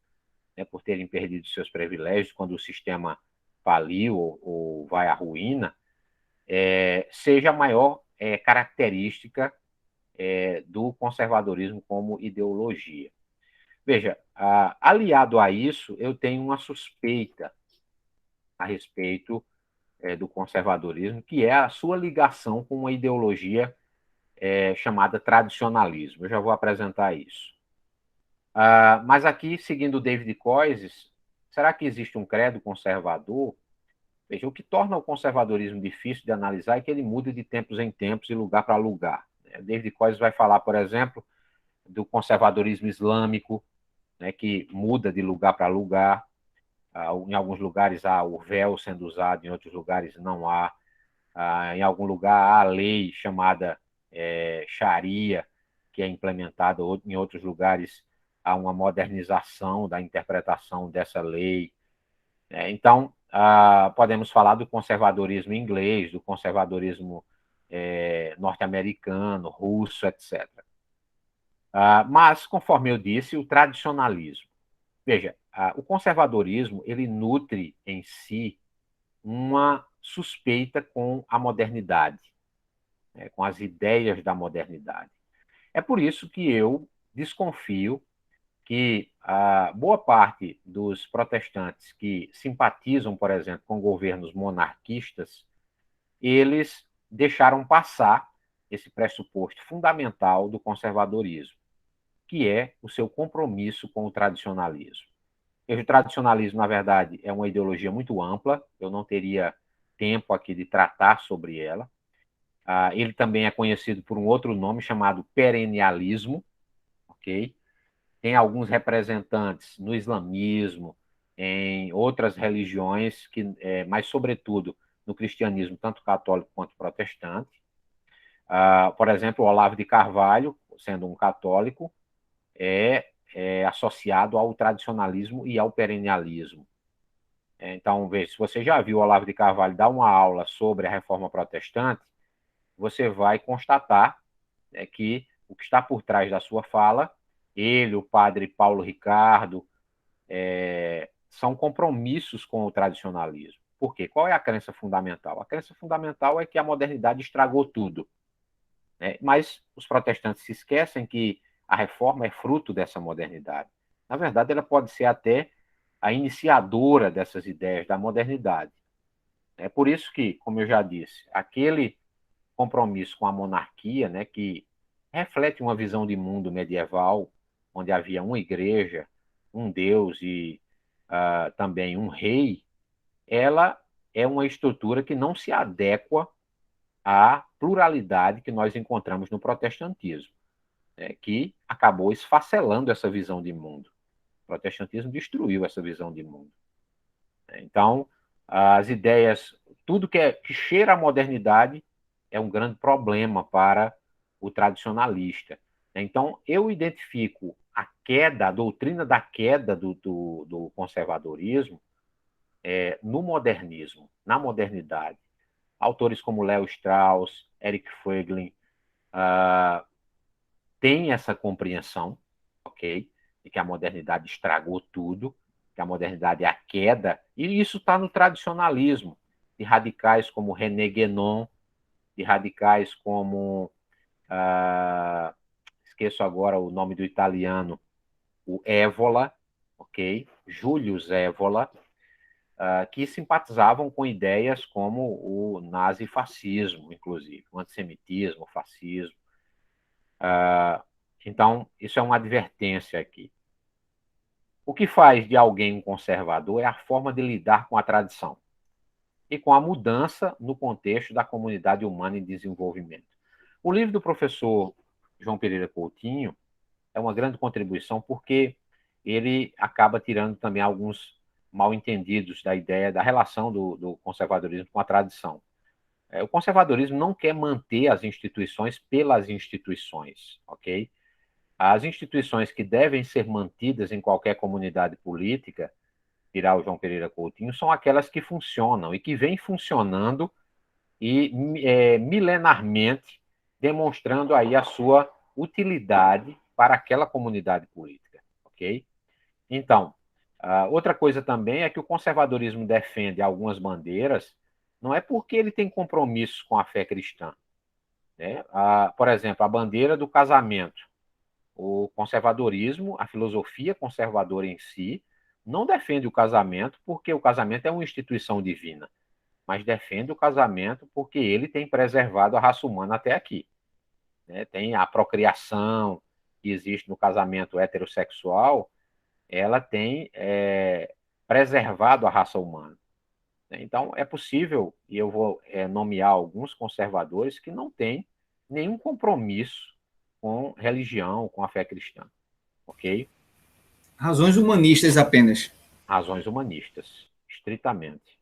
né, por terem perdido seus privilégios quando o sistema faliu ou vai à ruína, seja a maior característica do conservadorismo como ideologia. Veja, aliado a isso, eu tenho uma suspeita a respeito do conservadorismo, que é a sua ligação com uma ideologia chamada tradicionalismo. Eu já vou apresentar isso. Mas aqui, seguindo David Koizes, será que existe um credo conservador? Veja, o que torna o conservadorismo difícil de analisar é que ele muda de tempos em tempos e lugar para lugar. David Koizes vai falar, por exemplo, do conservadorismo islâmico, né, que muda de lugar para lugar. Em alguns lugares há o véu sendo usado, em outros lugares não há. Em algum lugar há a lei chamada Sharia, que é implementada, em outros lugares há uma modernização da interpretação dessa lei. Então, podemos falar do conservadorismo inglês, do conservadorismo norte-americano, russo, etc. Mas, conforme eu disse, o tradicionalismo. Veja, o conservadorismo ele nutre em si uma suspeita com a modernidade, né, com as ideias da modernidade. É por isso que eu desconfio que a boa parte dos protestantes que simpatizam, por exemplo, com governos monarquistas, eles deixaram passar esse pressuposto fundamental do conservadorismo, que é o seu compromisso com o tradicionalismo. O tradicionalismo, na verdade, é uma ideologia muito ampla, eu não teria tempo aqui de tratar sobre ela. Ele também é conhecido por um outro nome chamado perennialismo, ok? Tem alguns representantes no islamismo, em outras religiões, mas, sobretudo, no cristianismo, tanto católico quanto protestante. Por exemplo, o Olavo de Carvalho, sendo um católico, é associado ao tradicionalismo e ao perennialismo. Então, veja, se você já viu o Olavo de Carvalho dar uma aula sobre a reforma protestante, você vai constatar que o que está por trás da sua fala, ele, o padre Paulo Ricardo, são compromissos com o tradicionalismo. Por quê? Qual é a crença fundamental? A crença fundamental é que a modernidade estragou tudo. Mas os protestantes se esquecem que a reforma é fruto dessa modernidade. Na verdade, ela pode ser até a iniciadora dessas ideias da modernidade. É por isso que, como eu já disse, aquele compromisso com a monarquia, né, que reflete uma visão de mundo medieval, onde havia uma igreja, um Deus e também um rei, ela é uma estrutura que não se adequa à pluralidade que nós encontramos no protestantismo, né, que acabou esfacelando essa visão de mundo. O protestantismo destruiu essa visão de mundo. Então, as ideias, tudo que cheira à modernidade é um grande problema para o tradicionalista. Então, eu identifico a doutrina da queda do conservadorismo no modernismo, na modernidade. Autores como Léo Strauss, Eric Voegelin, têm essa compreensão, ok? De que a modernidade estragou tudo, que a modernidade é a queda, e isso está no tradicionalismo, de radicais como René Guénon, de radicais como, esqueço agora o nome do italiano, o Évola, ok? Júlio Zévola, que simpatizavam com ideias como o nazifascismo, inclusive, o antissemitismo, o fascismo. Então, isso é uma advertência aqui. O que faz de alguém um conservador é a forma de lidar com a tradição e com a mudança no contexto da comunidade humana em desenvolvimento. O livro do professor João Pereira Coutinho é uma grande contribuição porque ele acaba tirando também alguns mal-entendidos da ideia da relação do conservadorismo com a tradição. O conservadorismo não quer manter as instituições pelas instituições, ok? As instituições que devem ser mantidas em qualquer comunidade política, dirá o João Pereira Coutinho, são aquelas que funcionam e que vêm funcionando e milenarmente demonstrando aí a sua utilidade para aquela comunidade política, ok? Então, outra coisa também é que o conservadorismo defende algumas bandeiras, não é porque ele tem compromisso com a fé cristã, né? Por exemplo, a bandeira do casamento. O conservadorismo, a filosofia conservadora em si, não defende o casamento porque o casamento é uma instituição divina, mas defende o casamento porque ele tem preservado a raça humana até aqui, né? Tem a procriação que existe no casamento heterossexual, ela tem preservado a raça humana. Então, é possível, e eu vou nomear alguns conservadores que não têm nenhum compromisso com religião, com a fé cristã, ok? Razões humanistas apenas. Razões humanistas, estritamente.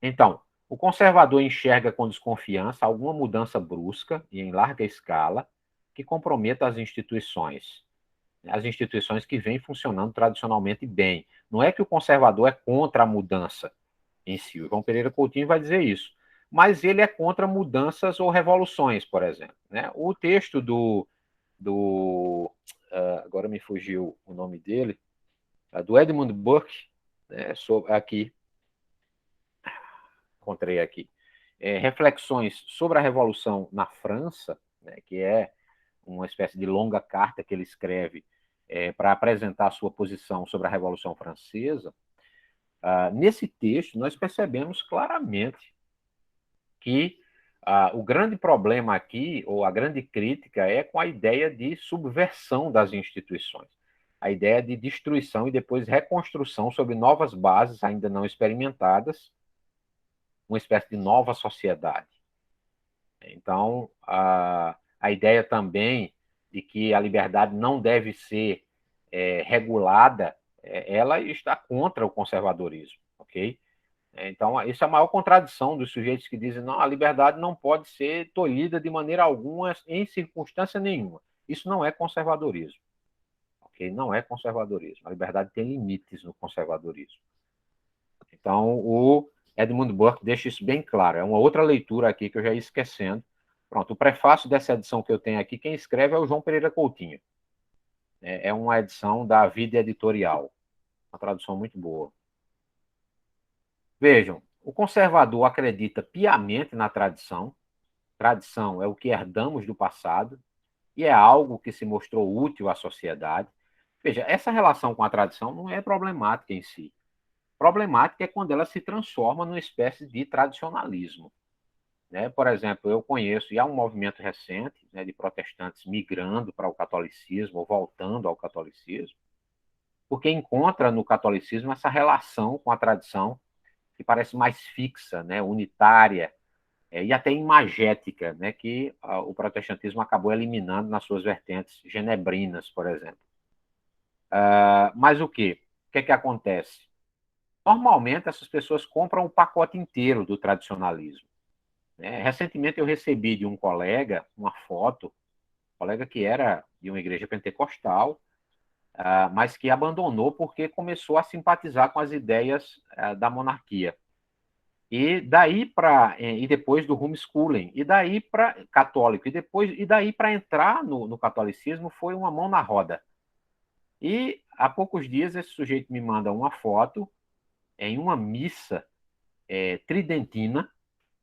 Então, o conservador enxerga com desconfiança alguma mudança brusca e em larga escala que comprometa as instituições que vêm funcionando tradicionalmente bem. Não é que o conservador é contra a mudança em si, o João Pereira Coutinho vai dizer isso, mas ele é contra mudanças ou revoluções, por exemplo, né? O texto agora me fugiu o nome dele, do Edmund Burke, né, aqui, encontrei aqui, reflexões sobre a Revolução na França, né, que é uma espécie de longa carta que ele escreve para apresentar a sua posição sobre a Revolução Francesa. Nesse texto, nós percebemos claramente que o grande problema aqui, ou a grande crítica, é com a ideia de subversão das instituições, a ideia de destruição e depois reconstrução sobre novas bases ainda não experimentadas, uma espécie de nova sociedade. Então, a ideia também de que a liberdade não deve ser regulada, ela está contra o conservadorismo, ok? Então, isso é a maior contradição dos sujeitos que dizem não, a liberdade não pode ser tolhida de maneira alguma, em circunstância nenhuma. Isso não é conservadorismo, ok? Não é conservadorismo. A liberdade tem limites no conservadorismo. Então, o Edmund Burke deixa isso bem claro. É uma outra leitura aqui que eu já ia esquecendo. Pronto, o prefácio dessa edição que eu tenho aqui, quem escreve é o João Pereira Coutinho. É uma edição da Vida Editorial. Uma tradução muito boa. Vejam, o conservador acredita piamente na tradição. Tradição é o que herdamos do passado e é algo que se mostrou útil à sociedade. Veja, essa relação com a tradição não é problemática em si. Problemática é quando ela se transforma numa espécie de tradicionalismo, né? Por exemplo, eu conheço, e há um movimento recente, né, de protestantes migrando para o catolicismo ou voltando ao catolicismo, porque encontra no catolicismo essa relação com a tradição que parece mais fixa, né, unitária, e até imagética, né, que o protestantismo acabou eliminando nas suas vertentes genebrinas, por exemplo. Mas o quê? O que é que acontece? Normalmente, essas pessoas compram o pacote inteiro do tradicionalismo. Recentemente, eu recebi de um colega uma foto, colega que era de uma igreja pentecostal, mas que abandonou porque começou a simpatizar com as ideias da monarquia. E depois do homeschooling, e daí para católico, e daí para entrar no catolicismo foi uma mão na roda. E há poucos dias esse sujeito me manda uma foto em uma missa tridentina,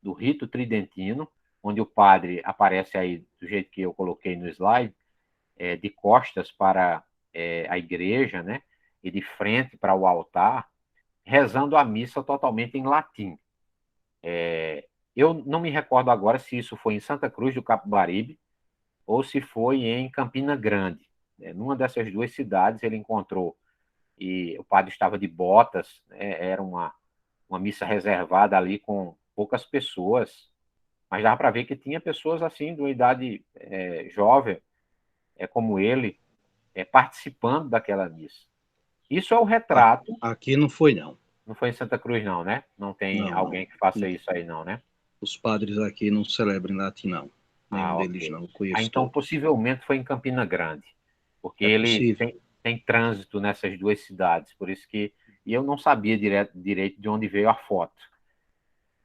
do rito tridentino, onde o padre aparece aí do jeito que eu coloquei no slide, de costas para a igreja, né? e de frente para o altar, rezando a missa totalmente em latim. Eu não me recordo agora se isso foi em Santa Cruz do Capibaribe ou se foi em Campina Grande. Numa dessas duas cidades ele encontrou, e o padre estava de botas, era uma missa reservada ali com poucas pessoas, mas dava para ver que tinha pessoas assim, de uma idade jovem, como ele, participando daquela missa. Isso é o retrato. Aqui não foi, não. Não foi em Santa Cruz, não, né? Não tem alguém que faça isso aí, não, né? Os padres aqui não celebram em latim, não. Nenhum deles, não. Eu conheço então, todos. possivelmente foi em Campina Grande, porque ele tem trânsito nessas duas cidades, por isso que... E eu não sabia direito de onde veio a foto,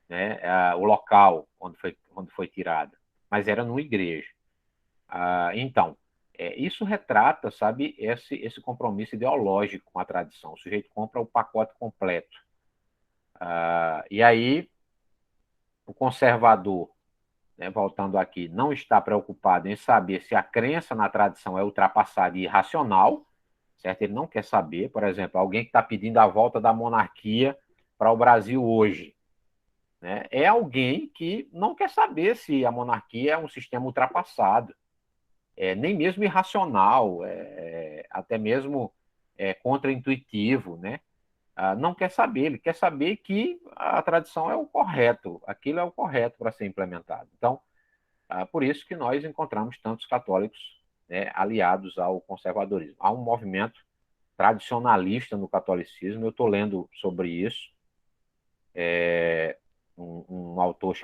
né? O local onde foi tirada, mas era numa igreja. Então, isso retrata, sabe, esse compromisso ideológico com a tradição. O sujeito compra o pacote completo. E aí, o conservador, né, voltando aqui, não está preocupado em saber se a crença na tradição é ultrapassada e irracional, certo? Ele não quer saber, por exemplo, alguém que está pedindo a volta da monarquia para o Brasil hoje, né? É alguém que não quer saber se a monarquia é um sistema ultrapassado, nem mesmo irracional, até mesmo contraintuitivo, né? Não quer saber, ele quer saber que a tradição é o correto, aquilo é o correto para ser implementado. Então, por isso que nós encontramos tantos católicos, né, aliados ao conservadorismo. Há um movimento tradicionalista no catolicismo, eu estou lendo sobre isso, um autor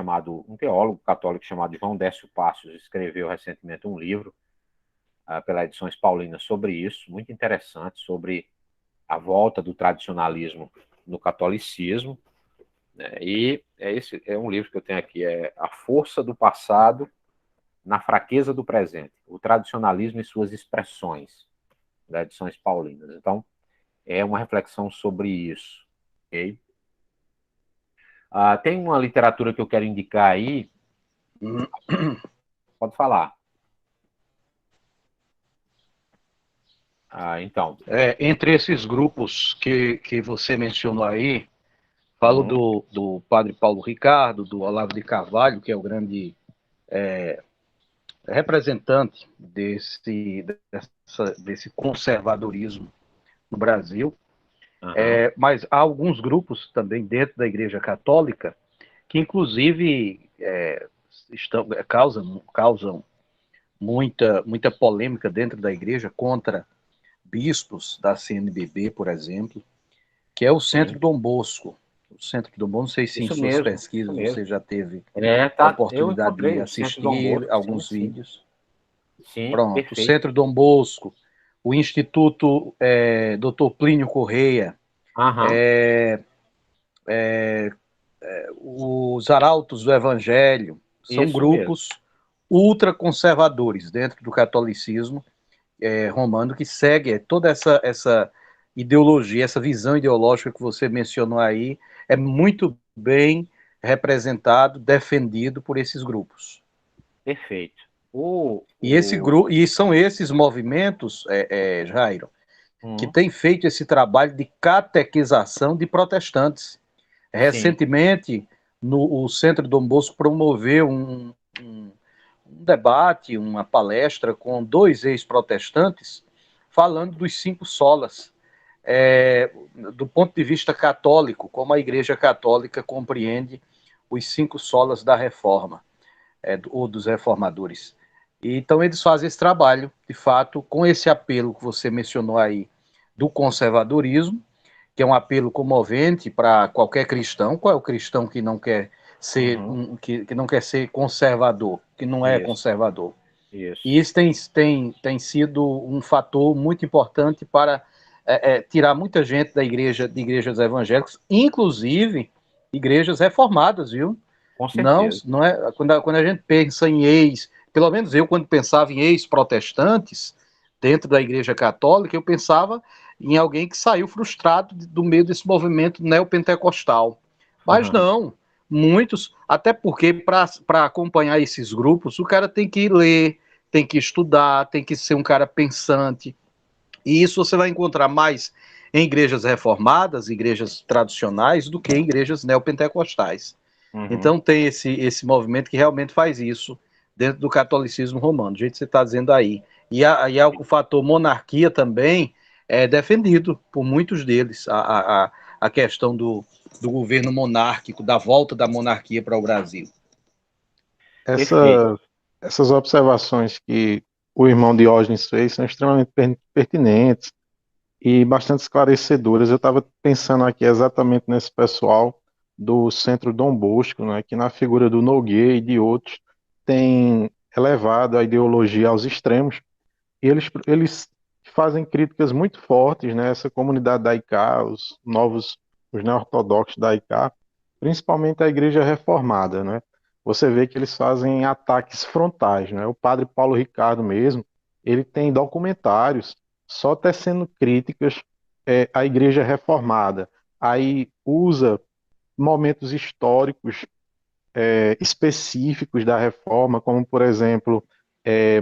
um teólogo católico chamado João Décio Passos escreveu recentemente um livro pela Edições Paulinas sobre isso, muito interessante, sobre a volta do tradicionalismo no catolicismo, né? E esse é um livro que eu tenho aqui, A Força do Passado na Fraqueza do Presente, o tradicionalismo e suas expressões, da Edições Paulinas. Então, é uma reflexão sobre isso. Okay? Tem uma literatura que eu quero indicar aí. Pode falar. Então. Entre esses grupos que você mencionou aí, falo do padre Paulo Ricardo, do Olavo de Carvalho, que é o grande representante desse conservadorismo no Brasil. Mas há alguns grupos também dentro da Igreja Católica que, inclusive, causam muita polêmica dentro da Igreja contra bispos da CNBB, por exemplo, que é o Centro Dom Bosco. O Centro Dom Bosco, não sei se em suas pesquisas você já teve a oportunidade de assistir alguns vídeos. Sim, pronto, perfeito. O Centro Dom Bosco, o Instituto Dr. Plínio Correia, os Arautos do Evangelho, são grupos ultraconservadores dentro do catolicismo romano, que segue toda essa ideologia, essa visão ideológica que você mencionou aí, é muito bem representado, defendido por esses grupos. Perfeito. E são esses movimentos, Jairo, que têm feito esse trabalho de catequização de protestantes. Recentemente, o Centro Dom Bosco promoveu um debate, uma palestra com 2 ex-protestantes, falando dos 5 solas, do ponto de vista católico, como a Igreja Católica compreende os 5 solas da Reforma, ou dos reformadores. Então, eles fazem esse trabalho, de fato, com esse apelo que você mencionou aí, do conservadorismo, que é um apelo comovente para qualquer cristão. Qual é o cristão que não quer ser, que não quer ser conservador, que não é conservador? Isso. E isso tem sido um fator muito importante para tirar muita gente de igrejas evangélicas, inclusive igrejas reformadas, viu? Com certeza. Não é, quando a gente pensa em pelo menos eu, quando pensava em ex-protestantes dentro da Igreja Católica, eu pensava em alguém que saiu frustrado do meio desse movimento neopentecostal. Mas não, muitos, até porque para acompanhar esses grupos, o cara tem que ler, tem que estudar, tem que ser um cara pensante. E isso você vai encontrar mais em igrejas reformadas, igrejas tradicionais, do que em igrejas neopentecostais. Então tem esse movimento que realmente faz isso dentro do catolicismo romano, do jeito que você está dizendo aí. E o fator monarquia também é defendido por muitos deles, a questão do governo monárquico, da volta da monarquia para o Brasil. Essas observações que o irmão Diógenes fez são extremamente pertinentes e bastante esclarecedoras. Eu estava pensando aqui exatamente nesse pessoal do Centro Dom Bosco, né, que na figura do Nogueira e de outros tem elevado a ideologia aos extremos, e eles fazem críticas muito fortes, né, essa comunidade da ICA, os neo-ortodoxos da ICA, principalmente a Igreja Reformada, né? Você vê que eles fazem ataques frontais, né? O padre Paulo Ricardo mesmo, ele tem documentários só tecendo críticas à Igreja Reformada. Aí usa momentos históricos específicos da Reforma, como, por exemplo,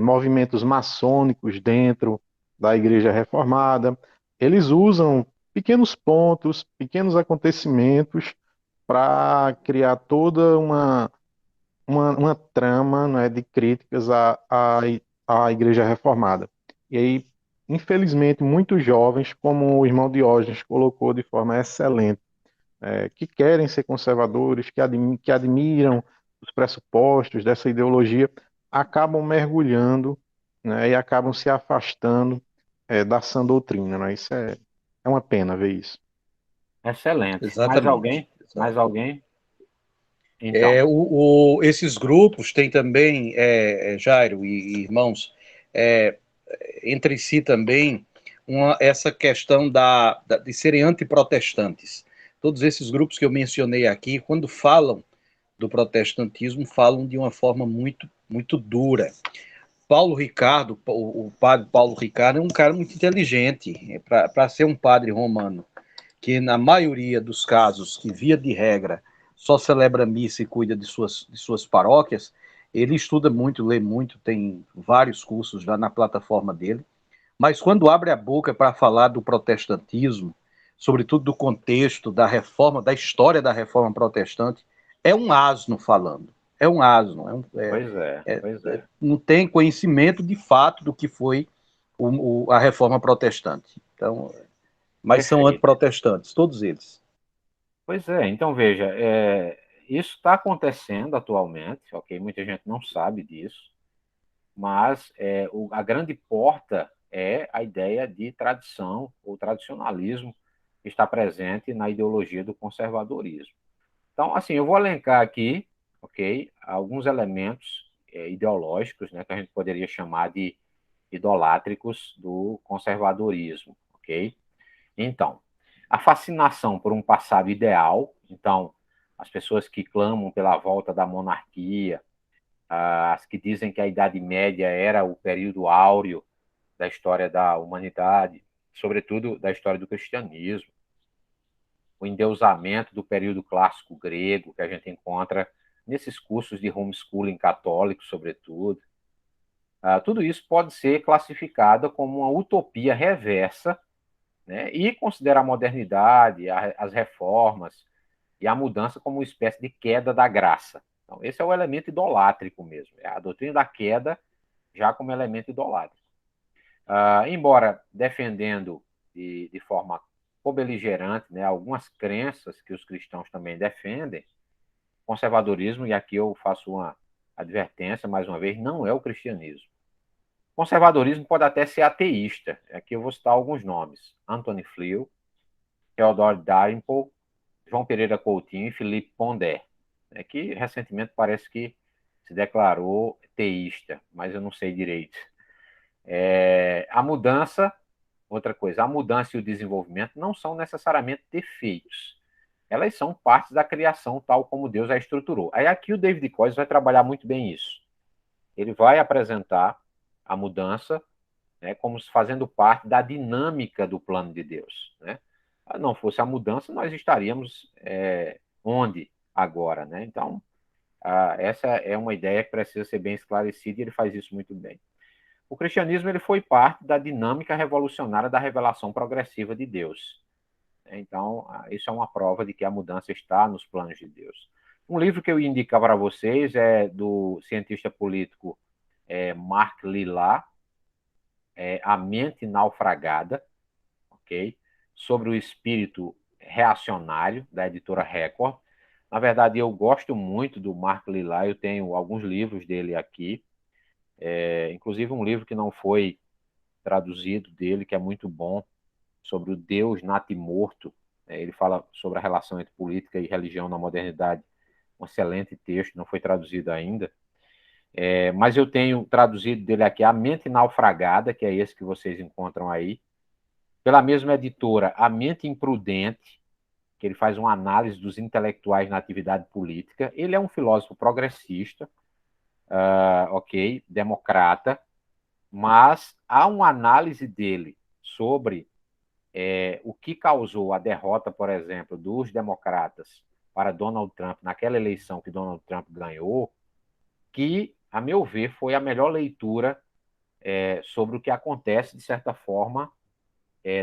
movimentos maçônicos dentro da Igreja Reformada. Eles usam pequenos pontos, pequenos acontecimentos para criar toda uma trama, né, de críticas à Igreja Reformada. E aí, infelizmente, muitos jovens, como o irmão Diógenes colocou de forma excelente, que querem ser conservadores, que admiram os pressupostos dessa ideologia, acabam mergulhando, né, e acabam se afastando da sã doutrina. Né? Isso é uma pena ver isso. Excelente. Exatamente. Mais alguém? Mais alguém? Então. Esses grupos têm também, Jairo e irmãos, entre si também essa questão de serem antiprotestantes. Todos esses grupos que eu mencionei aqui, quando falam do protestantismo, falam de uma forma muito, muito dura. Paulo Ricardo, o padre Paulo Ricardo, é um cara muito inteligente para ser um padre romano, que na maioria dos casos, que via de regra, só celebra missa e cuida de suas paróquias, ele estuda muito, lê muito, tem vários cursos já na plataforma dele, mas quando abre a boca para falar do protestantismo, sobretudo do contexto da reforma, da história da reforma protestante, é um asno falando. É um asno. Pois é. Não tem conhecimento de fato do que foi a reforma protestante. Então, mas são antiprotestantes, todos eles. Pois é, então veja, isso está acontecendo atualmente, ok? Muita gente não sabe disso, mas a grande porta é a ideia de tradição ou tradicionalismo que está presente na ideologia do conservadorismo. Então, assim, eu vou elencar aqui, ok, alguns elementos ideológicos, né, que a gente poderia chamar de idolátricos do conservadorismo, ok? Então, a fascinação por um passado ideal, então, as pessoas que clamam pela volta da monarquia, as que dizem que a Idade Média era o período áureo da história da humanidade, sobretudo da história do cristianismo, o endeusamento do período clássico grego, que a gente encontra nesses cursos de homeschooling católico, sobretudo. Tudo isso pode ser classificado como uma utopia reversa, né, e considera a modernidade, as reformas e a mudança como uma espécie de queda da graça. Então, esse é o elemento idolátrico mesmo, é a doutrina da queda já como elemento idolátrico. Embora defendendo de forma cobeligerante, né, algumas crenças que os cristãos também defendem, conservadorismo, e aqui eu faço uma advertência, mais uma vez, não é o cristianismo. Conservadorismo pode até ser ateísta. Aqui eu vou citar alguns nomes: Anthony Flew, Theodore Dalrymple, João Pereira Coutinho e Philippe Pondé, que recentemente parece que se declarou teísta, mas eu não sei direito. A mudança, outra coisa, a mudança e o desenvolvimento não são necessariamente defeitos. Elas são partes da criação tal como Deus a estruturou. Aí aqui o David Coyce vai trabalhar muito bem isso. Ele vai apresentar a mudança, né, como se fazendo parte da dinâmica do plano de Deus. Né? Se não fosse a mudança, nós estaríamos onde agora? Né? Então, essa é uma ideia que precisa ser bem esclarecida e ele faz isso muito bem. O cristianismo ele foi parte da dinâmica revolucionária da revelação progressiva de Deus. Então, isso é uma prova de que a mudança está nos planos de Deus. Um livro que eu ia indicar para vocês é do cientista político Mark Lilla, A Mente Naufragada, ok? Sobre o espírito reacionário, da editora Record. Na verdade, eu gosto muito do Mark Lilla, eu tenho alguns livros dele aqui, inclusive um livro que não foi traduzido dele, que é muito bom, sobre o Deus natimorto. Ele fala sobre a relação entre política e religião na modernidade. Um excelente texto, não foi traduzido ainda. Mas eu tenho traduzido dele aqui A Mente Naufragada, que é esse que vocês encontram aí, pela mesma editora, A Mente Imprudente, que ele faz uma análise dos intelectuais na atividade política. Ele é um filósofo progressista, ok, democrata, mas há uma análise dele sobre o que causou a derrota, por exemplo, dos democratas para Donald Trump naquela eleição que Donald Trump ganhou, que, a meu ver, foi a melhor leitura sobre o que acontece, de certa forma,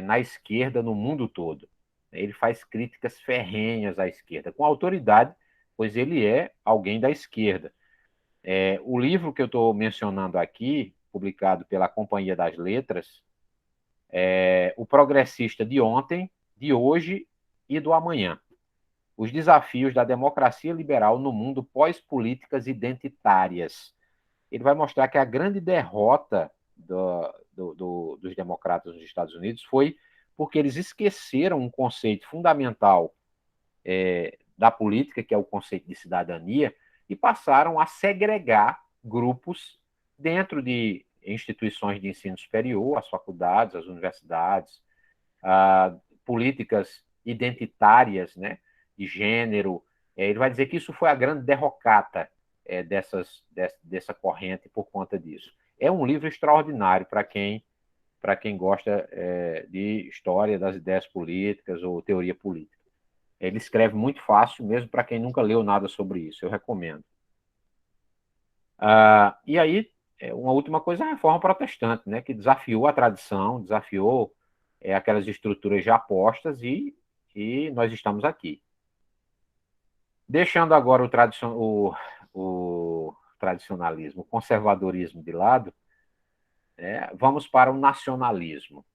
na esquerda no mundo todo. Ele faz críticas ferrenhas à esquerda, com autoridade, pois ele é alguém da esquerda. O livro que eu estou mencionando aqui, publicado pela Companhia das Letras, O Progressista de Ontem, de Hoje e do Amanhã. Os desafios da democracia liberal no mundo pós-políticas identitárias. Ele vai mostrar que a grande derrota dos democratas nos Estados Unidos foi porque eles esqueceram um conceito fundamental da política, que é o conceito de cidadania, e passaram a segregar grupos dentro de instituições de ensino superior, as faculdades, as universidades, políticas identitárias, né, de gênero. Ele vai dizer que isso foi a grande derrocata dessa corrente por conta disso. É um livro extraordinário para quem gosta de história das ideias políticas ou teoria política. Ele escreve muito fácil, mesmo para quem nunca leu nada sobre isso. Eu recomendo. E aí, uma última coisa é a reforma protestante, né, que desafiou a tradição, desafiou aquelas estruturas já postas e nós estamos aqui. Deixando agora o tradicionalismo, o conservadorismo de lado, vamos para o nacionalismo.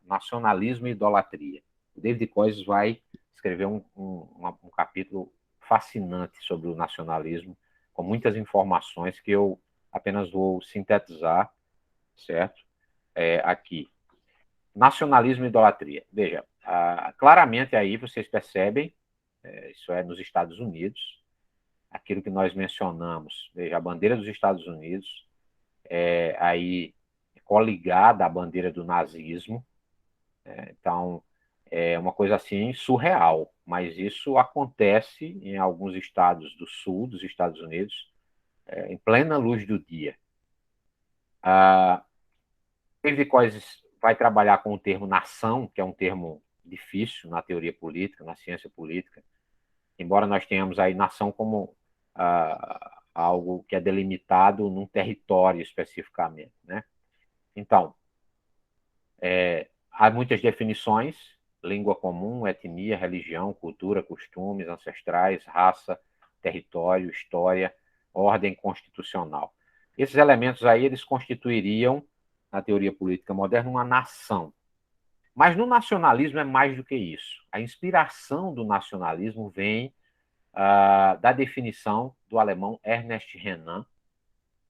Nacionalismo e idolatria. O David Koyes vai escrever um capítulo fascinante sobre o nacionalismo, com muitas informações que eu apenas vou sintetizar, certo? Aqui. Nacionalismo e idolatria. Veja, claramente aí vocês percebem, isso é nos Estados Unidos, aquilo que nós mencionamos, veja, a bandeira dos Estados Unidos aí coligada à bandeira do nazismo. Então, é uma coisa assim surreal, mas isso acontece em alguns estados do sul dos Estados Unidos, em plena luz do dia. David Koyes vai trabalhar com o termo nação, que é um termo difícil na teoria política, na ciência política, embora nós tenhamos aí nação como algo que é delimitado num território especificamente, né? Então, há muitas definições: língua comum, etnia, religião, cultura, costumes ancestrais, raça, território, história, ordem constitucional. Esses elementos aí, eles constituiriam, na teoria política moderna, uma nação. Mas no nacionalismo é mais do que isso. A inspiração do nacionalismo vem da definição do alemão Ernest Renan.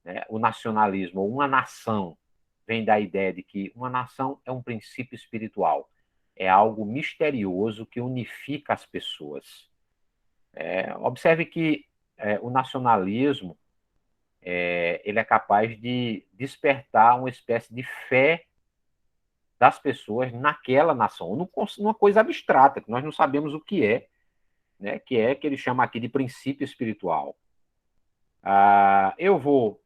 Né? O nacionalismo, ou uma nação, vem da ideia de que uma nação é um princípio espiritual, é algo misterioso que unifica as pessoas. Observe que o nacionalismo ele é capaz de despertar uma espécie de fé das pessoas naquela nação, numa coisa abstrata, que nós não sabemos o que é, né, que ele chama aqui de princípio espiritual. Eu vou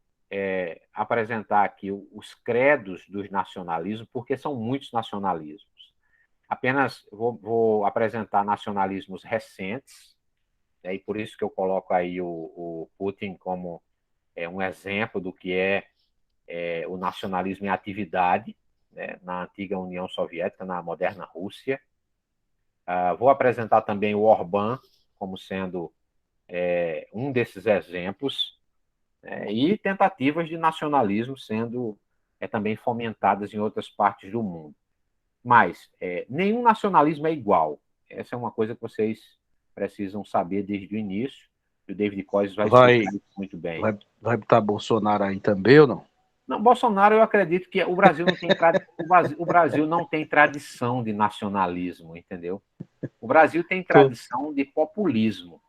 apresentar aqui os credos dos nacionalismos, porque são muitos nacionalismos. Apenas vou apresentar nacionalismos recentes, e por isso que eu coloco aí o Putin como um exemplo do que é o nacionalismo em atividade, né, na antiga União Soviética, na moderna Rússia. Vou apresentar também o Orbán como sendo um desses exemplos, e tentativas de nacionalismo sendo também fomentadas em outras partes do mundo. Mas nenhum nacionalismo é igual. Essa é uma coisa que vocês precisam saber desde o início, e o David Kois vai explicar isso muito bem. Vai botar Bolsonaro aí também ou não? Não, Bolsonaro, eu acredito que o Brasil não tem tradição de nacionalismo, entendeu? O Brasil tem tradição de populismo.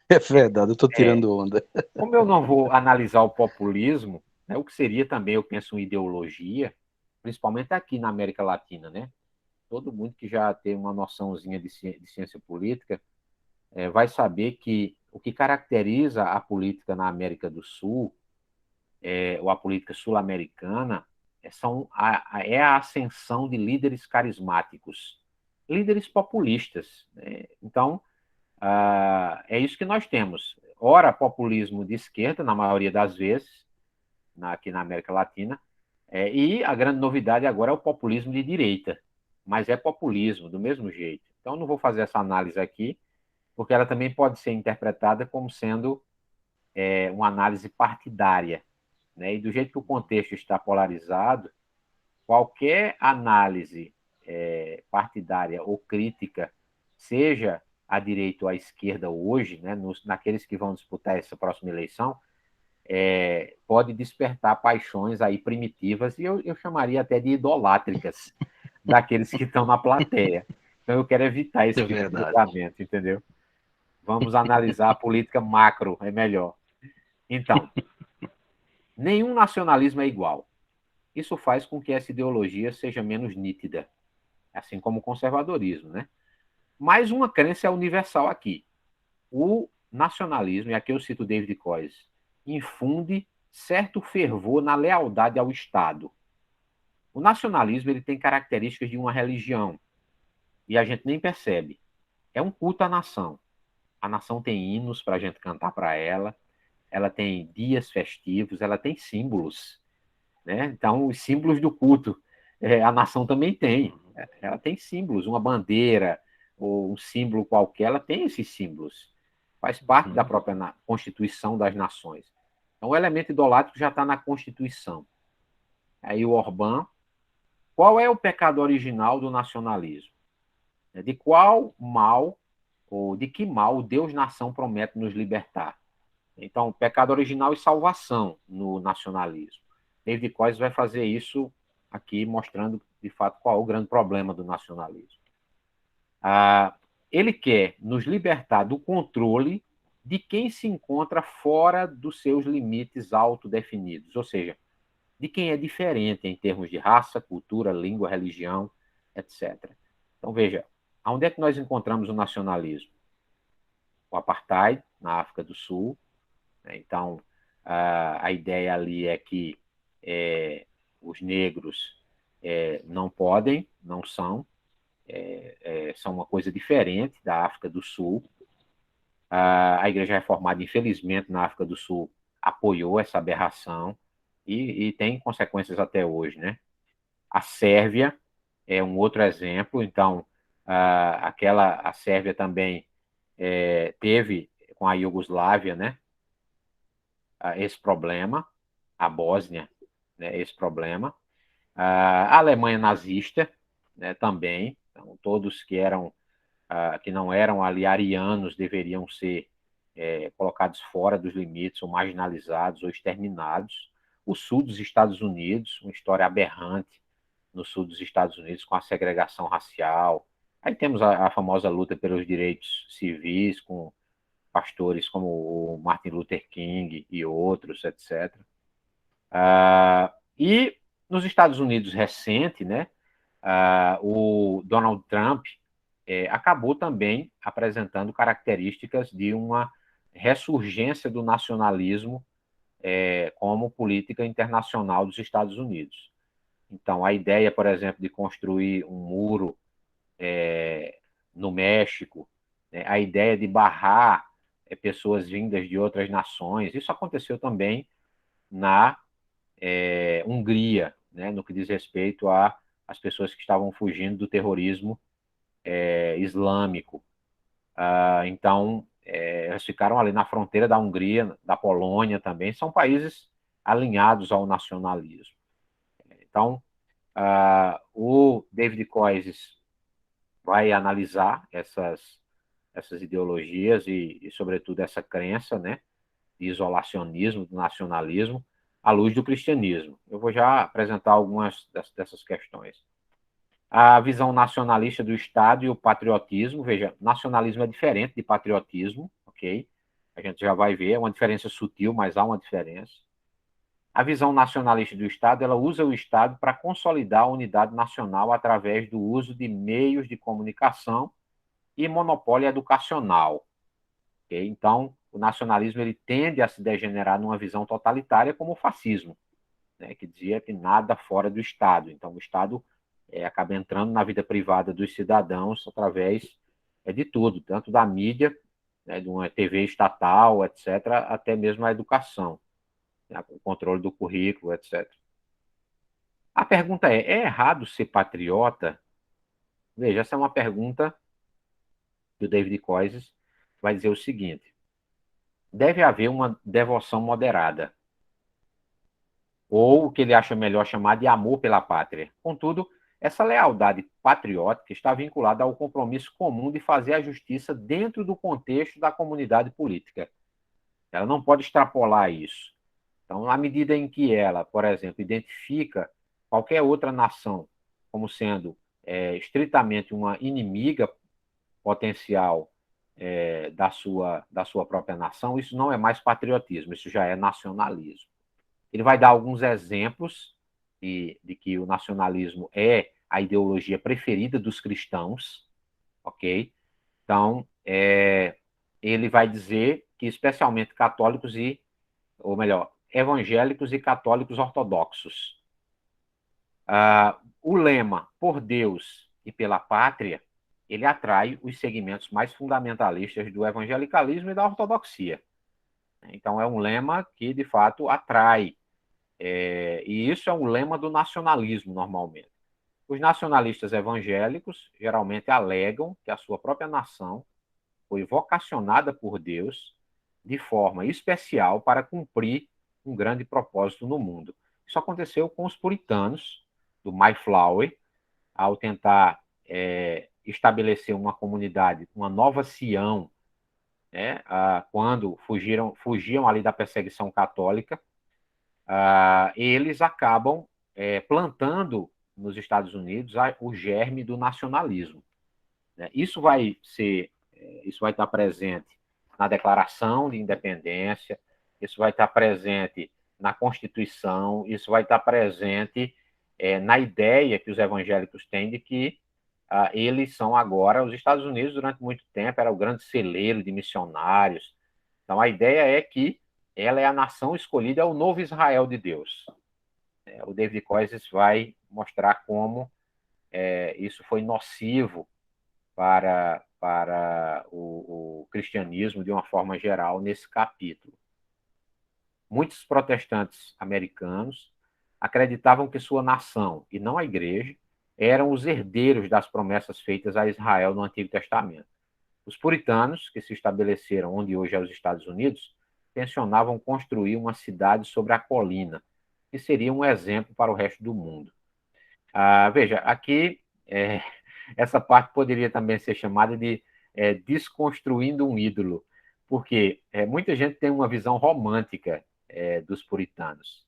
É verdade, eu estou tirando onda. Como eu não vou analisar o populismo, né, o que seria também, eu penso, uma ideologia, principalmente aqui na América Latina, né? Todo mundo que já tem uma noçãozinha de ciência política vai saber que o que caracteriza a política na América do Sul, ou a política sul-americana, é a ascensão de líderes carismáticos, líderes populistas, né? Então, é isso que nós temos. Ora, populismo de esquerda, na maioria das vezes, aqui na América Latina, e a grande novidade agora é o populismo de direita, mas é populismo do mesmo jeito. Então, não vou fazer essa análise aqui, porque ela também pode ser interpretada como sendo uma análise partidária, né? E do jeito que o contexto está polarizado, qualquer análise partidária ou crítica, seja à direita ou à esquerda hoje, né, naqueles que vão disputar essa próxima eleição, pode despertar paixões aí primitivas, e eu chamaria até de idolátricas, daqueles que estão na plateia. Então eu quero evitar esse tipo de julgamento, entendeu? Vamos analisar a política macro, é melhor. Então, nenhum nacionalismo é igual. Isso faz com que essa ideologia seja menos nítida, assim como o conservadorismo, né? Mas uma crença é universal aqui. O nacionalismo, e aqui eu cito David Kois, infunde certo fervor na lealdade ao Estado. O nacionalismo ele tem características de uma religião, e a gente nem percebe. É um culto à nação. A nação tem hinos para a gente cantar para ela tem dias festivos, ela tem símbolos, né? Então, os símbolos do culto, a nação também tem. Ela tem símbolos, uma bandeira ou um símbolo qualquer, ela tem esses símbolos. Faz parte da própria Constituição das Nações. Então, o elemento idolátrico já está na Constituição. Aí o Orbán, qual é o pecado original do nacionalismo? De qual mal, ou de que mal Deus-nação promete nos libertar? Então, pecado original e salvação no nacionalismo. David Kois vai fazer isso aqui, mostrando, de fato, qual é o grande problema do nacionalismo. Ele quer nos libertar do controle de quem se encontra fora dos seus limites autodefinidos, ou seja, de quem é diferente em termos de raça, cultura, língua, religião, etc. Então, veja, onde é que nós encontramos o nacionalismo? O apartheid, na África do Sul. Então, a ideia ali é que os negros não podem, não são, são uma coisa diferente da África do Sul. A Igreja Reformada, infelizmente, na África do Sul, apoiou essa aberração e tem consequências até hoje, né? A Sérvia é um outro exemplo. Então, a Sérvia também teve, com a Iugoslávia, né, esse problema, a Bósnia, né, esse problema. A Alemanha nazista, né, também. Então, todos que não eram ali arianos deveriam ser colocados fora dos limites, ou marginalizados, ou exterminados. O sul dos Estados Unidos, uma história aberrante no sul dos Estados Unidos, com a segregação racial. Aí temos a famosa luta pelos direitos civis, com pastores como o Martin Luther King e outros, etc. E nos Estados Unidos recente, né, o Donald Trump acabou também apresentando características de uma ressurgência do nacionalismo como política internacional dos Estados Unidos. Então, a ideia, por exemplo, de construir um muro no México, né, a ideia de barrar pessoas vindas de outras nações, isso aconteceu também na Hungria, né, no que diz respeito às pessoas que estavam fugindo do terrorismo islâmico. Então, elas ficaram ali na fronteira da Hungria, da Polônia também, são países alinhados ao nacionalismo. Então, o David Koyes vai analisar essas ideologias e, sobretudo, essa crença, né, de isolacionismo, do nacionalismo, à luz do cristianismo. Eu vou já apresentar algumas dessas questões. A visão nacionalista do Estado e o patriotismo. Veja, nacionalismo é diferente de patriotismo, ok? A gente já vai ver, é uma diferença sutil, mas há uma diferença. A visão nacionalista do Estado, ela usa o Estado para consolidar a unidade nacional através do uso de meios de comunicação e monopólio educacional. Okay? Então, o nacionalismo ele tende a se degenerar numa visão totalitária como o fascismo, né, que dizia que nada fora do Estado. Então, o Estado acaba entrando na vida privada dos cidadãos através de tudo, tanto da mídia, né, de uma TV estatal, etc., até mesmo a educação, né, o controle do currículo, etc. A pergunta é errado ser patriota? Veja, essa é uma pergunta que o David Koyes vai dizer o seguinte: deve haver uma devoção moderada, ou o que ele acha melhor chamar de amor pela pátria. Contudo, essa lealdade patriótica está vinculada ao compromisso comum de fazer a justiça dentro do contexto da comunidade política. Ela não pode extrapolar isso. Então, na medida em que ela, por exemplo, identifica qualquer outra nação como sendo estritamente uma inimiga potencial da sua própria nação, isso não é mais patriotismo, isso já é nacionalismo. Ele vai dar alguns exemplos de que o nacionalismo é a ideologia preferida dos cristãos, ok? Então, ele vai dizer que especialmente católicos ou melhor, evangélicos e católicos ortodoxos. O lema por Deus e pela pátria, ele atrai os segmentos mais fundamentalistas do evangelicalismo e da ortodoxia. Então, é um lema que, de fato, atrai. E isso é um lema do nacionalismo, normalmente. Os nacionalistas evangélicos geralmente alegam que a sua própria nação foi vocacionada por Deus de forma especial para cumprir um grande propósito no mundo. Isso aconteceu com os puritanos do Mayflower, ao tentar estabelecer uma comunidade, uma nova Sião, né, quando fugiam ali da perseguição católica. Eles acabam plantando nos Estados Unidos o germe do nacionalismo. Né? Isso vai estar presente na Declaração de Independência, isso vai estar presente na Constituição, isso vai estar presente na ideia que os evangélicos têm de que eles são agora, os Estados Unidos durante muito tempo era o grande celeiro de missionários. Então a ideia é que ela é a nação escolhida, é o novo Israel de Deus. O David Koyes vai mostrar como isso foi nocivo para o cristianismo de uma forma geral nesse capítulo. Muitos protestantes americanos acreditavam que sua nação, e não a igreja, eram os herdeiros das promessas feitas a Israel no Antigo Testamento. Os puritanos, que se estabeleceram onde hoje é os Estados Unidos, tensionavam construir uma cidade sobre a colina, que seria um exemplo para o resto do mundo. Veja, aqui essa parte poderia também ser chamada de desconstruindo um ídolo, porque muita gente tem uma visão romântica dos puritanos.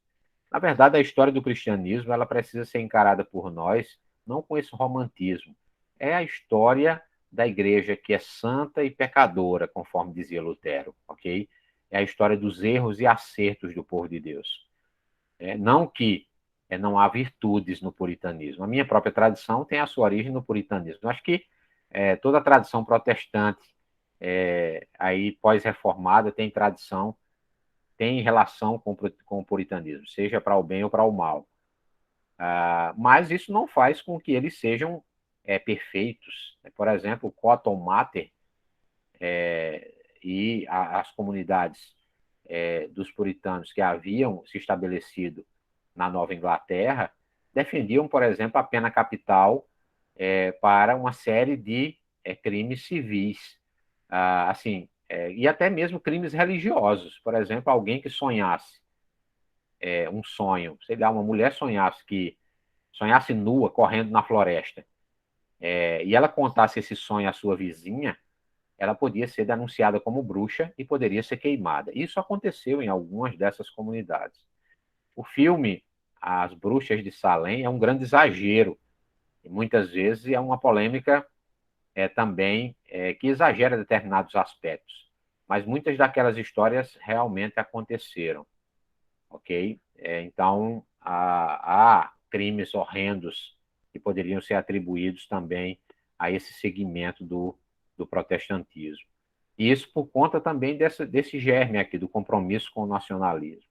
Na verdade, a história do cristianismo ela precisa ser encarada por nós não com esse romantismo. É a história da igreja que é santa e pecadora, conforme dizia Lutero, ok? É a história dos erros e acertos do povo de Deus. Não que não há virtudes no puritanismo. A minha própria tradição tem a sua origem no puritanismo. Eu acho que toda a tradição protestante, aí pós-reformada, tem relação com o puritanismo, seja para o bem ou para o mal. Mas isso não faz com que eles sejam perfeitos. Por exemplo, o Cotton Mather e as comunidades dos puritanos que haviam se estabelecido na Nova Inglaterra, defendiam, por exemplo, a pena capital para uma série de crimes civis, assim, e até mesmo crimes religiosos. Por exemplo, alguém que sonhasse um sonho, sei lá, uma mulher sonhasse nua, correndo na floresta, e ela contasse esse sonho à sua vizinha, ela podia ser denunciada como bruxa e poderia ser queimada. Isso aconteceu em algumas dessas comunidades. O filme As Bruxas de Salem é um grande exagero, e muitas vezes é uma polêmica também que exagera determinados aspectos. Mas muitas daquelas histórias realmente aconteceram, ok? Então, há crimes horrendos que poderiam ser atribuídos também a esse segmento do protestantismo. E isso por conta também desse germe aqui, do compromisso com o nacionalismo.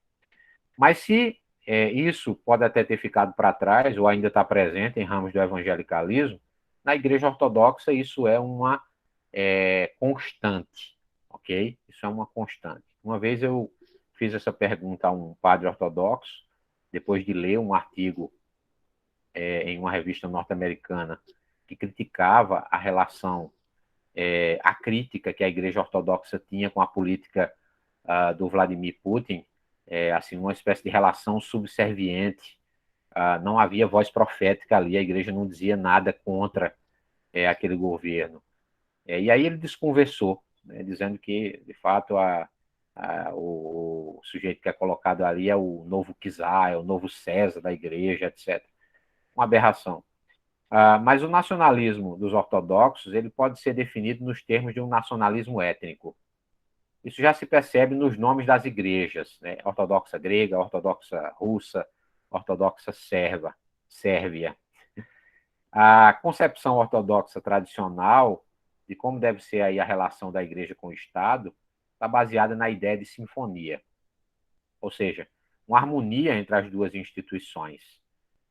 Mas se isso pode até ter ficado para trás, ou ainda está presente em ramos do evangelicalismo, na Igreja Ortodoxa isso é uma constante, ok? Isso é uma constante. Uma vez eu fiz essa pergunta a um padre ortodoxo, depois de ler um artigo em uma revista norte-americana que criticava a relação, a crítica que a Igreja Ortodoxa tinha com a política do Vladimir Putin, assim, uma espécie de relação subserviente. Não havia voz profética ali, a Igreja não dizia nada contra aquele governo. E aí ele desconversou, né, dizendo que, de fato, o sujeito que é colocado ali é o novo czar, é o novo César da Igreja, etc. Uma aberração. Mas o nacionalismo dos ortodoxos ele pode ser definido nos termos de um nacionalismo étnico. Isso já se percebe nos nomes das igrejas, né? Ortodoxa grega, ortodoxa russa, ortodoxa sérvia. A concepção ortodoxa tradicional de como deve ser aí a relação da igreja com o Estado está baseada na ideia de sinfonia, ou seja, uma harmonia entre as duas instituições.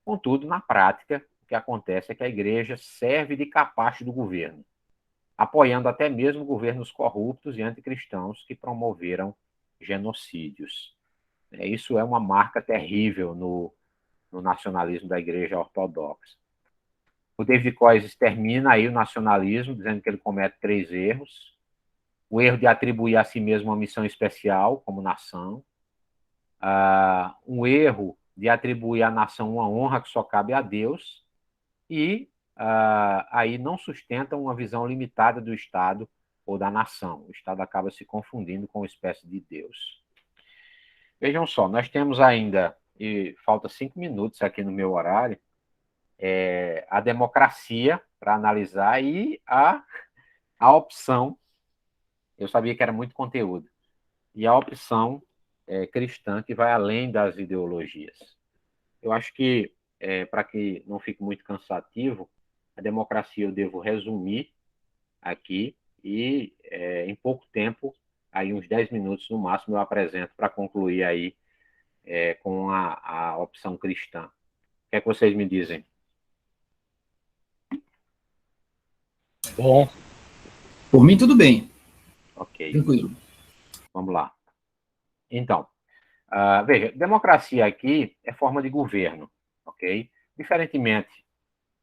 Contudo, na prática, o que acontece é que a igreja serve de capacho do governo, apoiando até mesmo governos corruptos e anticristãos que promoveram genocídios. Isso é uma marca terrível no nacionalismo da Igreja Ortodoxa. O David Koyes termina aí o nacionalismo, dizendo que ele comete 3 erros. O erro de atribuir a si mesmo uma missão especial como nação. Um erro de atribuir à nação uma honra que só cabe a Deus. E aí não sustenta uma visão limitada do Estado ou da nação. O Estado acaba se confundindo com uma espécie de Deus. Vejam só, nós temos ainda, e falta 5 minutos aqui no meu horário, a democracia para analisar e a opção, eu sabia que era muito conteúdo, e a opção cristã que vai além das ideologias. Eu acho que, para que não fique muito cansativo, a democracia eu devo resumir aqui e, em pouco tempo, aí uns 10 minutos no máximo, eu apresento para concluir aí com a opção cristã. O que é que vocês me dizem? Bom. Por mim, tudo bem. Ok. Tranquilo. Vamos lá. Então, veja, democracia aqui é forma de governo, ok? Diferentemente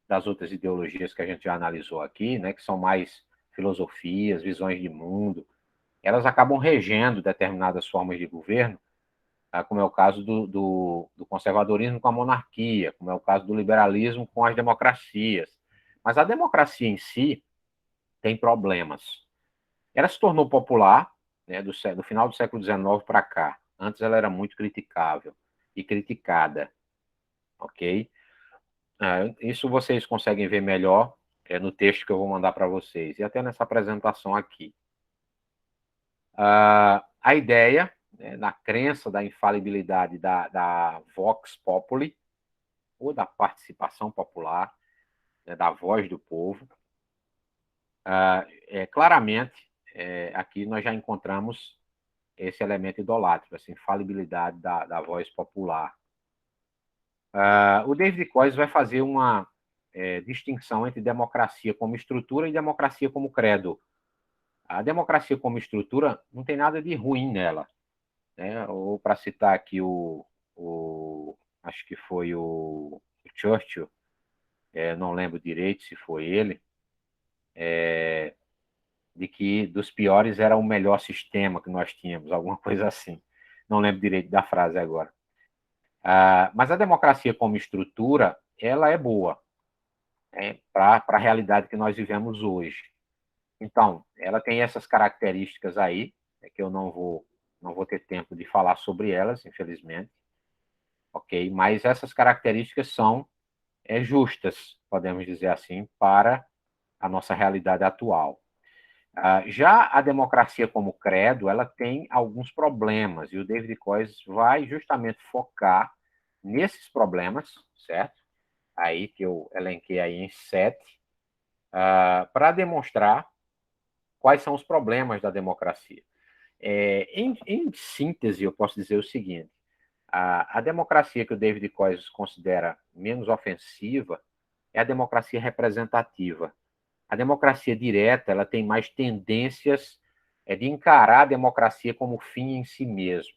das outras ideologias que a gente já analisou aqui, né, que são mais filosofias, visões de mundo, elas acabam regendo determinadas formas de governo, como é o caso do conservadorismo com a monarquia, como é o caso do liberalismo com as democracias. Mas a democracia em si tem problemas. Ela se tornou popular, né, do final do século XIX para cá. Antes ela era muito criticável e criticada, ok? Isso vocês conseguem ver melhor no texto que eu vou mandar para vocês e até nessa apresentação aqui. A ideia, né, na crença da infalibilidade da vox populi, ou da participação popular, né, da voz do povo, claramente, aqui nós já encontramos esse elemento idolátrico, essa infalibilidade da voz popular. O David Koyes vai fazer uma distinção entre democracia como estrutura e democracia como credo. A democracia como estrutura não tem nada de ruim nela, né? Ou, para citar aqui o acho que foi o Churchill, não lembro direito se foi ele, de que dos piores era o melhor sistema que nós tínhamos, alguma coisa assim. Não lembro direito da frase agora. Mas a democracia como estrutura, ela é boa, para a realidade que nós vivemos hoje. Então, ela tem essas características aí, que eu não vou ter tempo de falar sobre elas, infelizmente, ok? Mas essas características são justas, podemos dizer assim, para a nossa realidade atual. Já a democracia como credo, ela tem alguns problemas, e o David Koiz vai justamente focar nesses problemas, certo? Aí que eu elenquei aí em 7, para demonstrar quais são os problemas da democracia. Em síntese, eu posso dizer o seguinte: a democracia que o David Koiz considera menos ofensiva é a democracia representativa. A democracia direta, ela tem mais tendências de encarar a democracia como fim em si mesmo.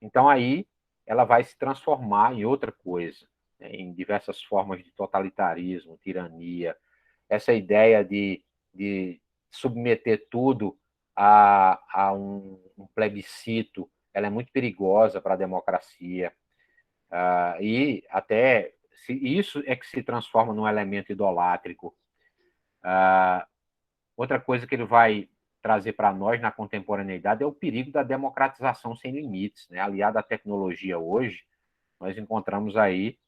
Então, aí, ela vai se transformar em outra coisa, em diversas formas de totalitarismo, tirania, essa ideia de submeter tudo a um plebiscito, ela é muito perigosa para a democracia. E até isso é que se transforma num elemento idolátrico. Outra coisa que ele vai trazer para nós na contemporaneidade é o perigo da democratização sem limites, né? Aliado à tecnologia hoje, nós encontramos aí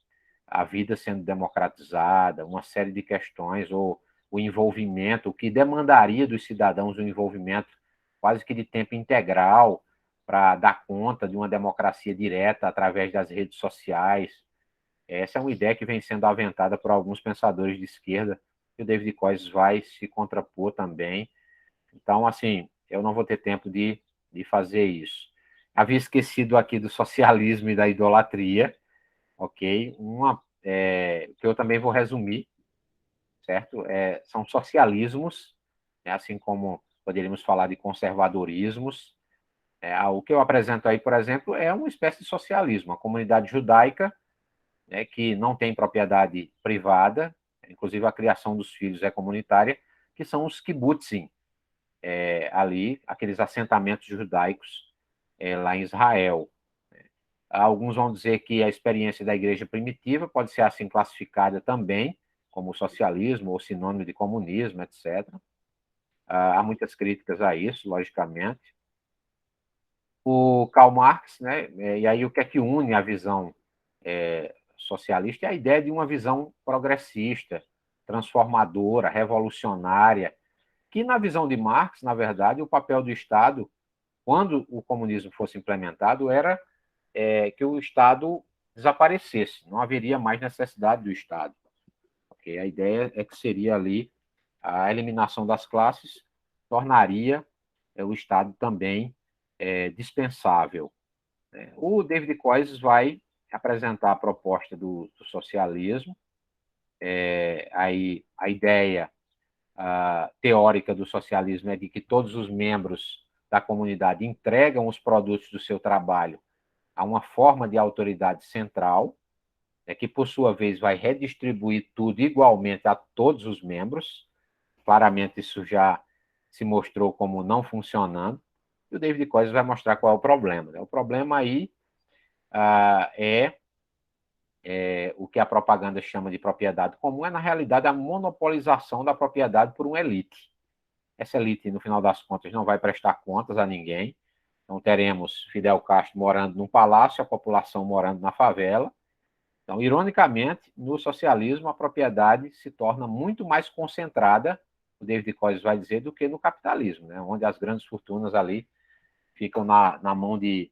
a vida sendo democratizada, uma série de questões, ou o envolvimento, o que demandaria dos cidadãos um envolvimento quase que de tempo integral para dar conta de uma democracia direta através das redes sociais. Essa é uma ideia que vem sendo aventada por alguns pensadores de esquerda, que o David Koiz vai se contrapor também. Então, assim, eu não vou ter tempo de fazer isso. Havia esquecido aqui do socialismo e da idolatria, ok? Que eu também vou resumir, certo? São socialismos, né? Assim como poderíamos falar de conservadorismos. O que eu apresento aí, por exemplo, é uma espécie de socialismo. A comunidade judaica, né, que não tem propriedade privada, inclusive a criação dos filhos é comunitária, que são os kibbutzim, ali, aqueles assentamentos judaicos lá em Israel. Alguns vão dizer que a experiência da igreja primitiva pode ser assim classificada também como socialismo ou sinônimo de comunismo, etc. Há muitas críticas a isso, logicamente. O Karl Marx, né, e aí o que é que une a visão socialista é a ideia de uma visão progressista, transformadora, revolucionária, que na visão de Marx, na verdade, o papel do Estado, quando o comunismo fosse implementado, era que o Estado desaparecesse, não haveria mais necessidade do Estado. Okay? A ideia é que seria ali a eliminação das classes, tornaria o Estado também dispensável. O David Koiz vai apresentar a proposta do socialismo, aí a ideia teórica do socialismo é de que todos os membros da comunidade entregam os produtos do seu trabalho a uma forma de autoridade central, que, por sua vez, vai redistribuir tudo igualmente a todos os membros. Claramente, isso já se mostrou como não funcionando. E o David Koiz vai mostrar qual é o problema. O problema aí o que a propaganda chama de propriedade comum, na realidade, a monopolização da propriedade por uma elite. Essa elite, no final das contas, não vai prestar contas a ninguém. Então, teremos Fidel Castro morando num palácio, a população morando na favela. Então, ironicamente, no socialismo, a propriedade se torna muito mais concentrada, o David Koiz vai dizer, do que no capitalismo, né? Onde as grandes fortunas ali ficam na mão de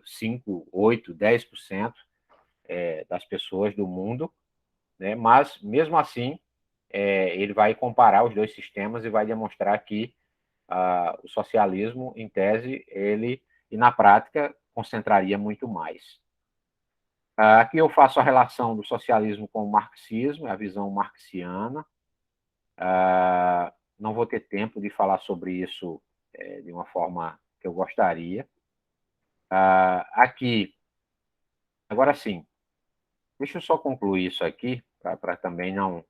5, 8, 10% das pessoas do mundo, né? Mas, mesmo assim, ele vai comparar os dois sistemas e vai demonstrar que o socialismo, em tese, e na prática, concentraria muito mais. Aqui eu faço a relação do socialismo com o marxismo, a visão marxiana. Não vou ter tempo de falar sobre isso de uma forma que eu gostaria. Aqui Agora sim, deixa eu só concluir isso aqui, para também não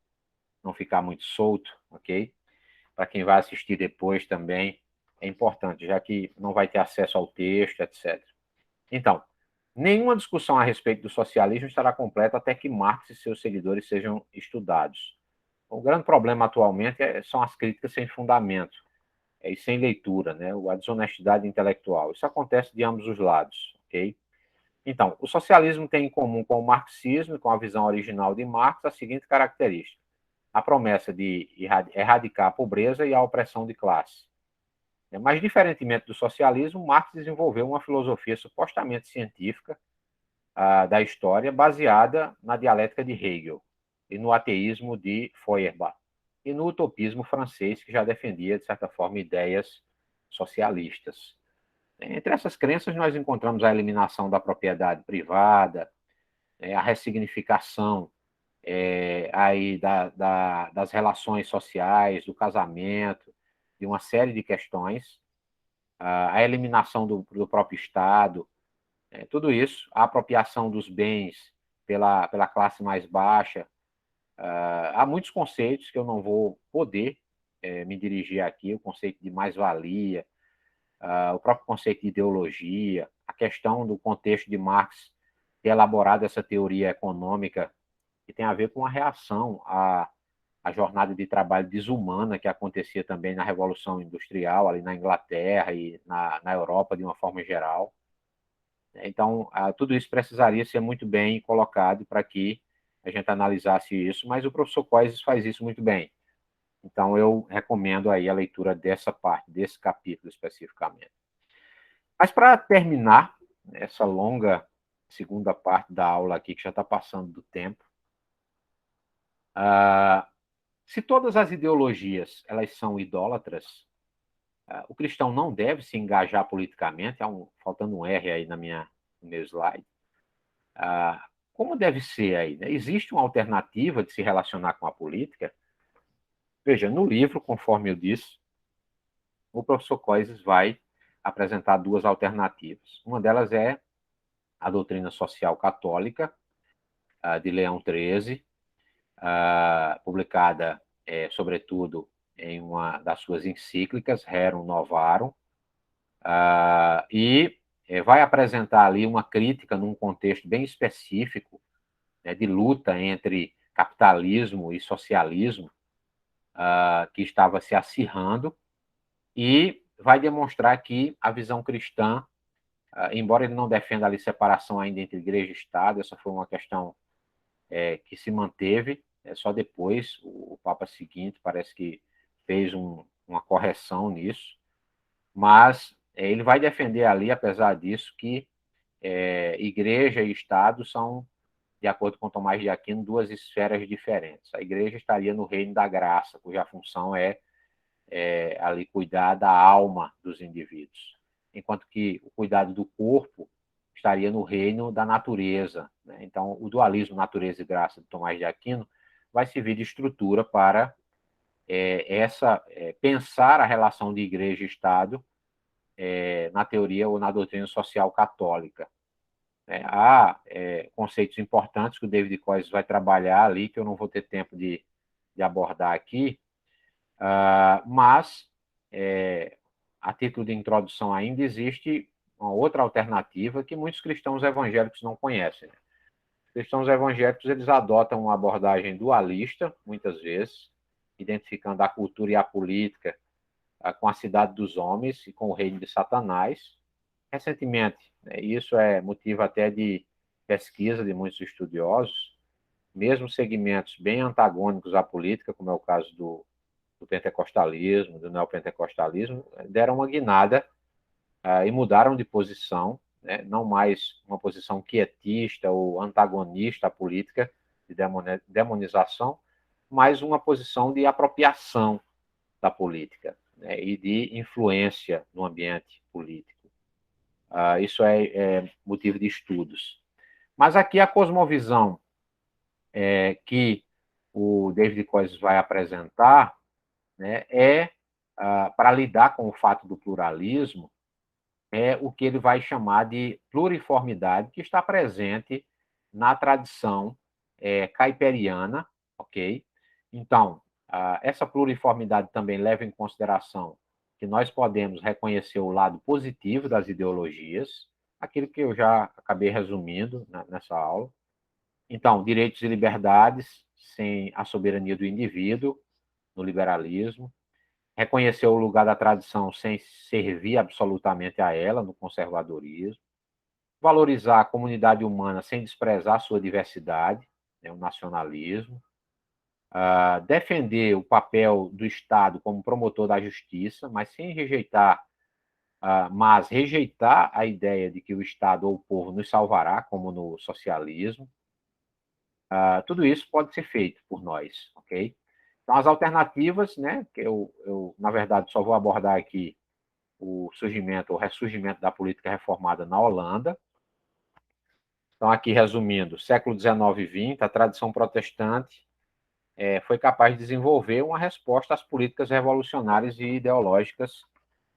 ficar muito solto, ok? Para quem vai assistir depois também, é importante, já que não vai ter acesso ao texto, etc. Então, nenhuma discussão a respeito do socialismo estará completa até que Marx e seus seguidores sejam estudados. O grande problema atualmente são as críticas sem fundamento e sem leitura, né? A desonestidade intelectual. Isso acontece de ambos os lados, ok? Então, o socialismo tem em comum com o marxismo e com a visão original de Marx a seguinte característica: a promessa de erradicar a pobreza e a opressão de classe. Mas, diferentemente do socialismo, Marx desenvolveu uma filosofia supostamente científica da história baseada na dialética de Hegel e no ateísmo de Feuerbach e no utopismo francês, que já defendia, de certa forma, ideias socialistas. Entre essas crenças, nós encontramos a eliminação da propriedade privada, a ressignificação aí das relações sociais, do casamento, de uma série de questões, a eliminação do próprio Estado, tudo isso, a apropriação dos bens pela classe mais baixa. Há muitos conceitos que eu não vou poder me dirigir aqui, o conceito de mais-valia, o próprio conceito de ideologia, a questão do contexto de Marx ter elaborado essa teoria econômica que tem a ver com a reação à jornada de trabalho desumana que acontecia também na Revolução Industrial, ali na Inglaterra e na Europa de uma forma geral. Então, tudo isso precisaria ser muito bem colocado para que a gente analisasse isso, mas o professor Coises faz isso muito bem. Então, eu recomendo aí a leitura dessa parte, desse capítulo especificamente. Mas, para terminar essa longa segunda parte da aula aqui, que já está passando do tempo, se todas as ideologias elas são idólatras, o cristão não deve se engajar politicamente, faltando um R aí no meu slide. Como deve ser aí? Né? Existe uma alternativa de se relacionar com a política? Veja, no livro, conforme eu disse, o professor Coises vai apresentar duas alternativas. Uma delas é a doutrina social católica, de Leão XIII, publicada, sobretudo, em uma das suas encíclicas, Rerum Novarum, e vai apresentar ali uma crítica num contexto bem específico, né, de luta entre capitalismo e socialismo, que estava se acirrando, e vai demonstrar que a visão cristã, embora ele não defenda ali separação ainda entre igreja e Estado, essa foi uma questão que se manteve, só depois o Papa seguinte parece que fez uma correção nisso, mas ele vai defender ali, apesar disso, que igreja e Estado são, de acordo com Tomás de Aquino, duas esferas diferentes. A igreja estaria no reino da graça, cuja função é ali cuidar da alma dos indivíduos, enquanto que o cuidado do corpo estaria no reino da natureza. Né? Então, o dualismo natureza e graça de Tomás de Aquino vai servir de estrutura para pensar a relação de igreja e Estado na teoria ou na doutrina social católica. Há conceitos importantes que o David Coises vai trabalhar ali, que eu não vou ter tempo de abordar aqui, mas, a título de introdução ainda, existe uma outra alternativa que muitos cristãos evangélicos não conhecem. Os cristãos evangélicos eles adotam uma abordagem dualista, muitas vezes, identificando a cultura e a política com a cidade dos homens e com o reino de Satanás. Recentemente, isso é motivo até de pesquisa de muitos estudiosos, mesmo segmentos bem antagônicos à política, como é o caso do pentecostalismo, do neopentecostalismo, deram uma guinada e mudaram de posição, né? Não mais uma posição quietista ou antagonista à política, de demonização, mas uma posição de apropriação da política, né? E de influência no ambiente político. Isso é motivo de estudos. Mas aqui a cosmovisão que o David Coises vai apresentar, né, para lidar com o fato do pluralismo, é o que ele vai chamar de pluriformidade, que está presente na tradição caiperiana, ok? Então, essa pluriformidade também leva em consideração que nós podemos reconhecer o lado positivo das ideologias, aquilo que eu já acabei resumindo nessa aula. Então, direitos e liberdades sem a soberania do indivíduo, no liberalismo. Reconhecer o lugar da tradição sem servir absolutamente a ela, no conservadorismo. Valorizar a comunidade humana sem desprezar sua diversidade, o nacionalismo. Defender o papel do Estado como promotor da justiça, mas sem rejeitar, mas rejeitar a ideia de que o Estado ou o povo nos salvará, como no socialismo. Tudo isso pode ser feito por nós, ok? Então, as alternativas, né, que eu, na verdade, só vou abordar aqui o surgimento, o ressurgimento da política reformada na Holanda. Então, aqui resumindo, século XIX e XX, a tradição protestante foi capaz de desenvolver uma resposta às políticas revolucionárias e ideológicas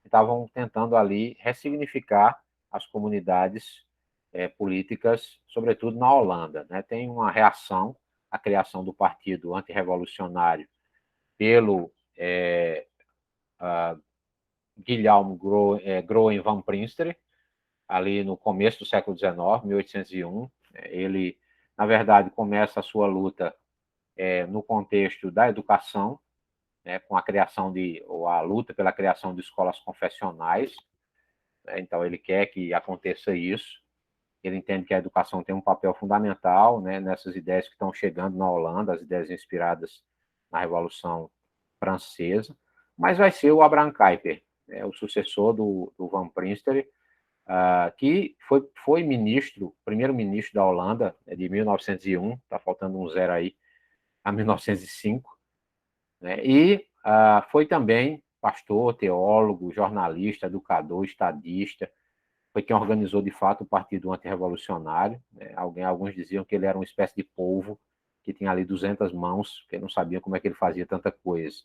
que estavam tentando ali ressignificar as comunidades políticas, sobretudo na Holanda, né? Tem uma reação à criação do partido antirrevolucionário pelo Guilherme Groen van Prinsterer, ali no começo do século XIX, 1801. Ele, na verdade, começa a sua luta no contexto da educação, com a criação ou a luta pela criação de escolas confessionais. Então, ele quer que aconteça isso. Ele entende que a educação tem um papel fundamental, nessas ideias que estão chegando na Holanda, as ideias inspiradas na Revolução Francesa, mas vai ser o Abraham Kuyper, o sucessor do Van Prinsterer, que foi primeiro-ministro da Holanda, de 1901, está faltando um zero aí, a 1905, e foi também pastor, teólogo, jornalista, educador, estadista, foi quem organizou, de fato, o Partido Antirrevolucionário. Alguns diziam que ele era uma espécie de polvo, que tinha ali 200 mãos, que não sabia como é que ele fazia tanta coisa.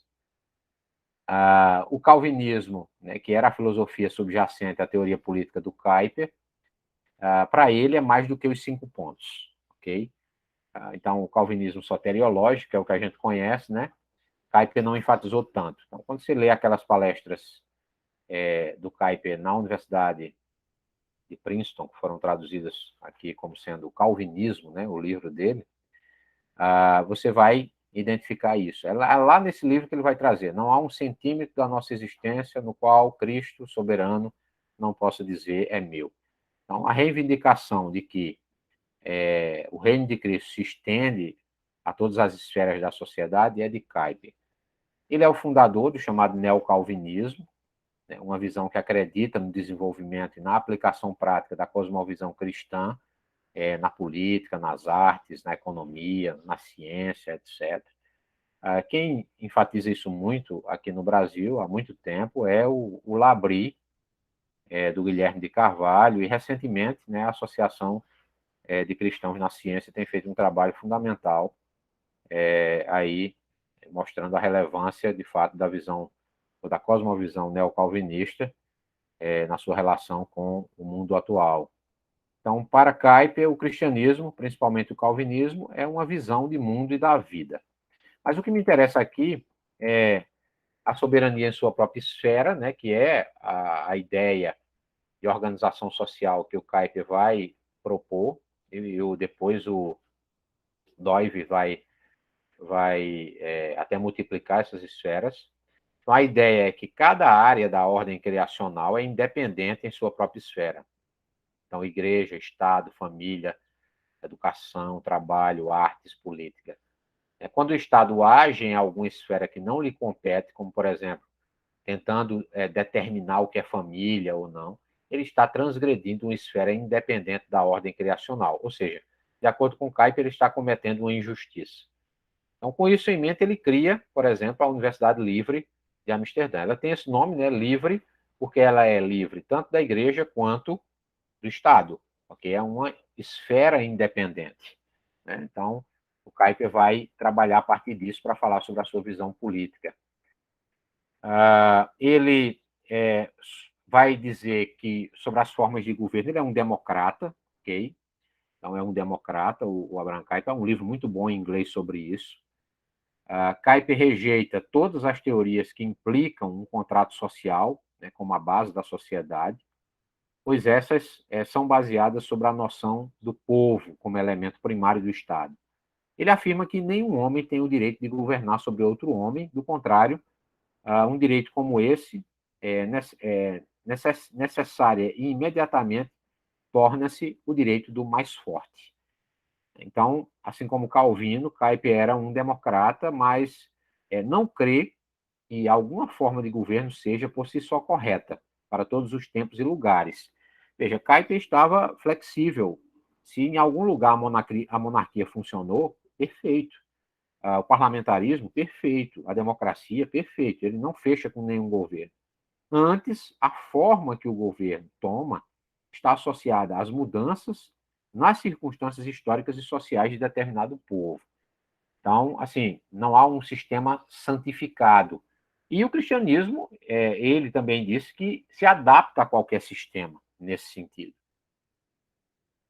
O calvinismo, que era a filosofia subjacente à teoria política do Kuyper, para ele é mais do que os 5 pontos, ok? Então, o calvinismo soteriológico, é o que a gente conhece, né? Kuyper não enfatizou tanto. Então, quando você lê aquelas palestras do Kuyper na Universidade de Princeton, que foram traduzidas aqui como sendo o Calvinismo, o livro dele, você vai identificar isso. É lá nesse livro que ele vai trazer. Não há um centímetro da nossa existência no qual Cristo, soberano, não possa dizer é meu. Então, a reivindicação de que o reino de Cristo se estende a todas as esferas da sociedade é de Kuyper. Ele é o fundador do chamado neocalvinismo, uma visão que acredita no desenvolvimento e na aplicação prática da cosmovisão cristã na política, nas artes, na economia, na ciência, etc. Quem enfatiza isso muito aqui no Brasil há muito tempo é o Labri, do Guilherme de Carvalho, e recentemente a Associação de Cristãos na Ciência tem feito um trabalho fundamental aí mostrando a relevância, de fato, da visão, ou da cosmovisão neocalvinista na sua relação com o mundo atual. Então, para Kuyper, o cristianismo, principalmente o calvinismo, é uma visão de mundo e da vida. Mas o que me interessa aqui é a soberania em sua própria esfera, que é a ideia de organização social que o Kuyper vai propor, e depois o Dovey vai até multiplicar essas esferas. Então, a ideia é que cada área da ordem criacional é independente em sua própria esfera. Então, igreja, Estado, família, educação, trabalho, artes, política. Quando o Estado age em alguma esfera que não lhe compete, como, por exemplo, tentando determinar o que é família ou não, ele está transgredindo uma esfera independente da ordem criacional. Ou seja, de acordo com Kuyper, ele está cometendo uma injustiça. Então, com isso em mente, ele cria, por exemplo, a Universidade Livre de Amsterdã. Ela tem esse nome, livre, porque ela é livre tanto da igreja quanto do Estado, porque é uma esfera independente. Então, o Kuyper vai trabalhar a partir disso para falar sobre a sua visão política. Ele vai dizer que, sobre as formas de governo, ele é um democrata, ok? Então, é um democrata, o Abraham Kuyper, é um livro muito bom em inglês sobre isso. Kuyper rejeita todas as teorias que implicam um contrato social, né, como a base da sociedade, pois essas são baseadas sobre a noção do povo como elemento primário do Estado. Ele afirma que nenhum homem tem o direito de governar sobre outro homem, do contrário, um direito como esse é necessária e imediatamente torna-se o direito do mais forte. Então, assim como Calvino, Kuyper era um democrata, mas não crê que alguma forma de governo seja por si só correta para todos os tempos e lugares. Veja, Kuyper estava flexível. Se em algum lugar a monarquia funcionou, perfeito. O parlamentarismo, perfeito. A democracia, perfeito. Ele não fecha com nenhum governo. Antes, a forma que o governo toma está associada às mudanças nas circunstâncias históricas e sociais de determinado povo. Então, assim, não há um sistema santificado. E o cristianismo, ele também disse que se adapta a qualquer sistema nesse sentido.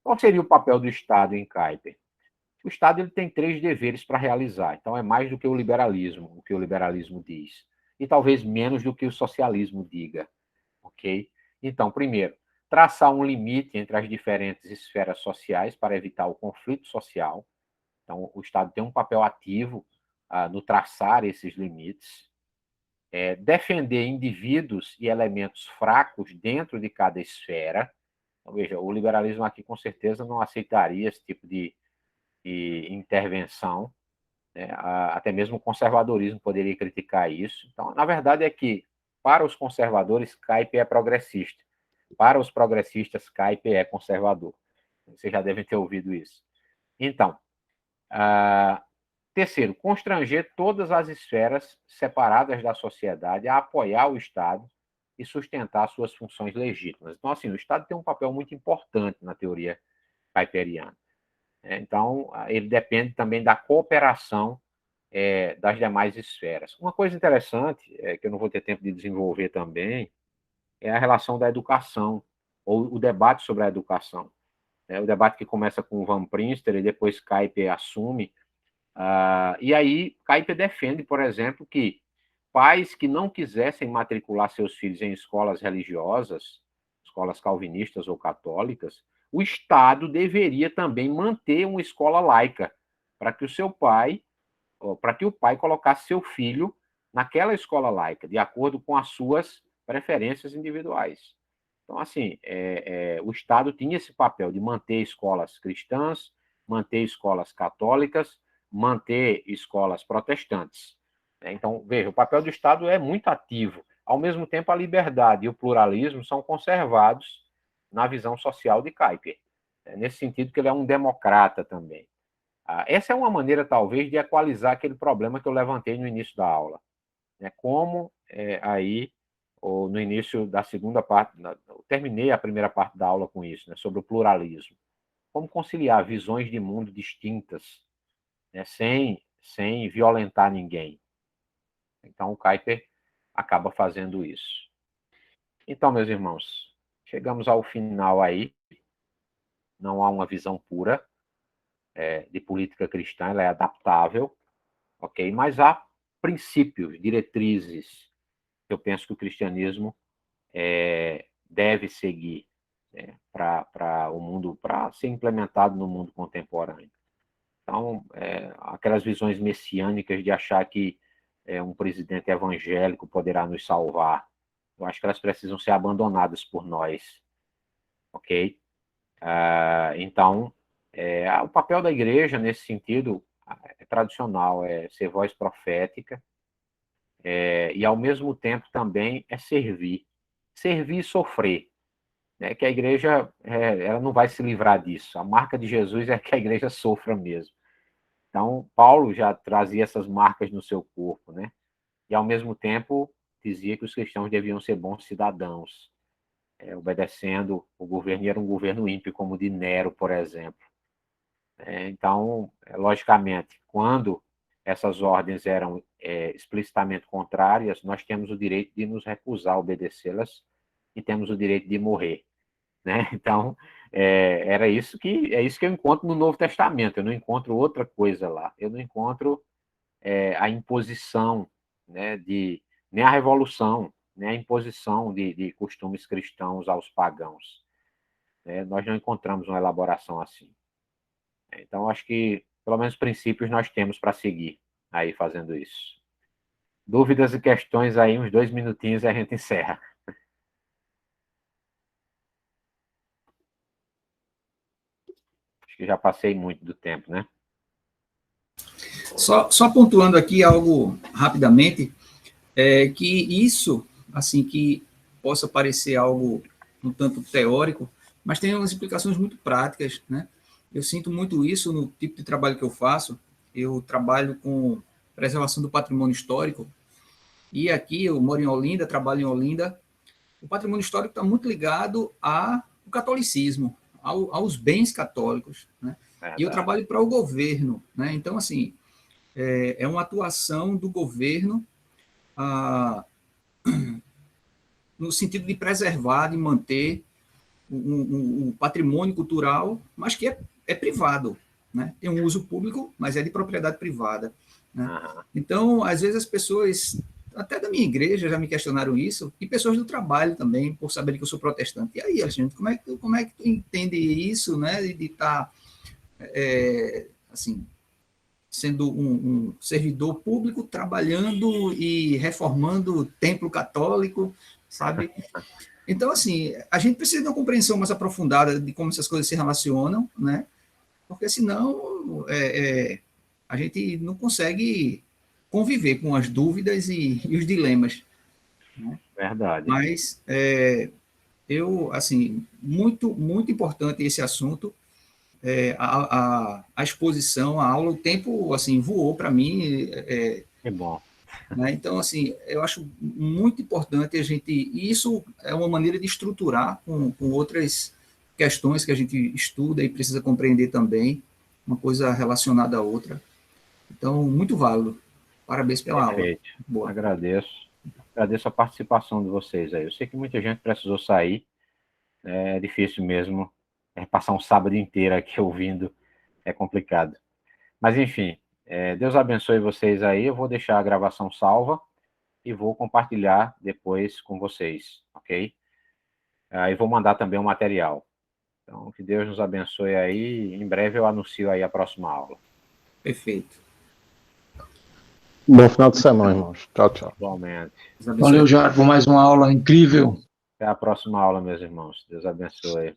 Qual seria o papel do Estado em Kuyper? O Estado ele tem 3 deveres para realizar, então é mais do que o que o liberalismo diz, e talvez menos do que o socialismo diga, ok? Então, primeiro, traçar um limite entre as diferentes esferas sociais para evitar o conflito social. Então, o Estado tem um papel ativo no traçar esses limites. Defender indivíduos e elementos fracos dentro de cada esfera. Então, veja, o liberalismo aqui com certeza não aceitaria esse tipo de intervenção, né? Até mesmo o conservadorismo poderia criticar isso. Então, na verdade é que, para os conservadores, Kuyper é progressista. Para os progressistas, Kuyper é conservador. Vocês já devem ter ouvido isso. Então, terceiro, constranger todas as esferas separadas da sociedade a apoiar o Estado e sustentar suas funções legítimas. Então, assim, o Estado tem um papel muito importante na teoria kuiperiana. Então, ele depende também da cooperação das demais esferas. Uma coisa interessante, que eu não vou ter tempo de desenvolver também, é a relação da educação, ou o debate sobre a educação. O debate que começa com o Van Prinster e depois Kuyper assume. E aí, Kuyper defende, por exemplo, que pais que não quisessem matricular seus filhos em escolas religiosas, escolas calvinistas ou católicas, o Estado deveria também manter uma escola laica para que o pai colocasse seu filho naquela escola laica, de acordo com as suas preferências individuais. Então, assim, o Estado tinha esse papel de manter escolas cristãs, manter escolas católicas, manter escolas protestantes. Então, veja, o papel do Estado é muito ativo. Ao mesmo tempo, a liberdade e o pluralismo são conservados na visão social de Kuyper. Nesse sentido que ele é um democrata também. Essa é uma maneira, talvez, de equalizar aquele problema que eu levantei no início da aula. Como aí, ou no início da segunda parte, eu terminei a primeira parte da aula com isso, sobre o pluralismo. Como conciliar visões de mundo distintas, sem violentar ninguém. Então, o Kuyper acaba fazendo isso. Então, meus irmãos, chegamos ao final aí. Não há uma visão pura de política cristã, ela é adaptável, ok? Mas há princípios, diretrizes, que eu penso que o cristianismo deve seguir para o mundo, para ser implementado no mundo contemporâneo. Então, aquelas visões messiânicas de achar que um presidente evangélico poderá nos salvar, eu acho que elas precisam ser abandonadas por nós, ok? Então, o papel da igreja, nesse sentido, é tradicional, é ser voz profética, e, ao mesmo tempo, também é servir. Servir e sofrer. Que a igreja ela não vai se livrar disso. A marca de Jesus é que a igreja sofra mesmo. Então, Paulo já trazia essas marcas no seu corpo, né? E, ao mesmo tempo, dizia que os cristãos deviam ser bons cidadãos, obedecendo o governo, e era um governo ímpio, como o de Nero, por exemplo. Então, logicamente, quando essas ordens eram explicitamente contrárias, nós temos o direito de nos recusar a obedecê-las e temos o direito de morrer, né? Então, é isso que eu encontro no Novo Testamento, eu não encontro outra coisa lá, eu não encontro a imposição, né, nem a revolução, nem a imposição de costumes cristãos aos pagãos, né? Nós não encontramos uma elaboração assim. Então, acho que, pelo menos, princípios nós temos para seguir aí fazendo isso. Dúvidas e questões aí, uns 2 minutinhos e a gente encerra. Acho que já passei muito do tempo, né? Só pontuando aqui algo rapidamente, que isso, assim, que possa parecer algo um tanto teórico, mas tem umas implicações muito práticas, né? Eu sinto muito isso no tipo de trabalho que eu faço. Eu trabalho com preservação do patrimônio histórico, e aqui eu moro em Olinda, trabalho em Olinda. O patrimônio histórico está muito ligado ao catolicismo, aos bens católicos, né? E eu trabalho para o governo, né? Então, assim, é uma atuação do governo no sentido de preservar, de manter um patrimônio cultural, mas que é privado, né? Tem um uso público, mas é de propriedade privada, né? Então, às vezes as pessoas, até da minha igreja, já me questionaram isso, e pessoas do trabalho também, por saberem que eu sou protestante. E aí, Alexandre, como é que tu entende isso, né? De estar, assim, sendo um servidor público, trabalhando e reformando o templo católico, sabe? Então, assim, a gente precisa de uma compreensão mais aprofundada de como essas coisas se relacionam, né? Porque senão a gente não consegue conviver com as dúvidas e os dilemas, né? Verdade. Mas eu, assim, muito importante esse assunto. A exposição, a aula, o tempo, assim, voou para mim. Que bom. Né? Então, assim, eu acho muito importante a gente... E isso é uma maneira de estruturar com outras questões que a gente estuda e precisa compreender também, uma coisa relacionada à outra. Então, muito válido. Parabéns pela Perfeito. aula. Boa. Agradeço a participação de vocês aí. Eu sei que muita gente precisou sair, é difícil mesmo, passar um sábado inteiro aqui ouvindo, é complicado. Mas, enfim, Deus abençoe vocês aí, eu vou deixar a gravação salva e vou compartilhar depois com vocês, ok? Aí vou mandar também o material. Então, que Deus nos abençoe aí, em breve eu anuncio aí a próxima aula. Perfeito. Bom final de semana, irmãos. Tchau, tchau. Igualmente. Valeu, Jair, por mais uma aula incrível. Até a próxima aula, meus irmãos. Deus abençoe.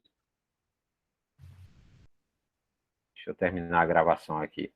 Deixa eu terminar a gravação aqui.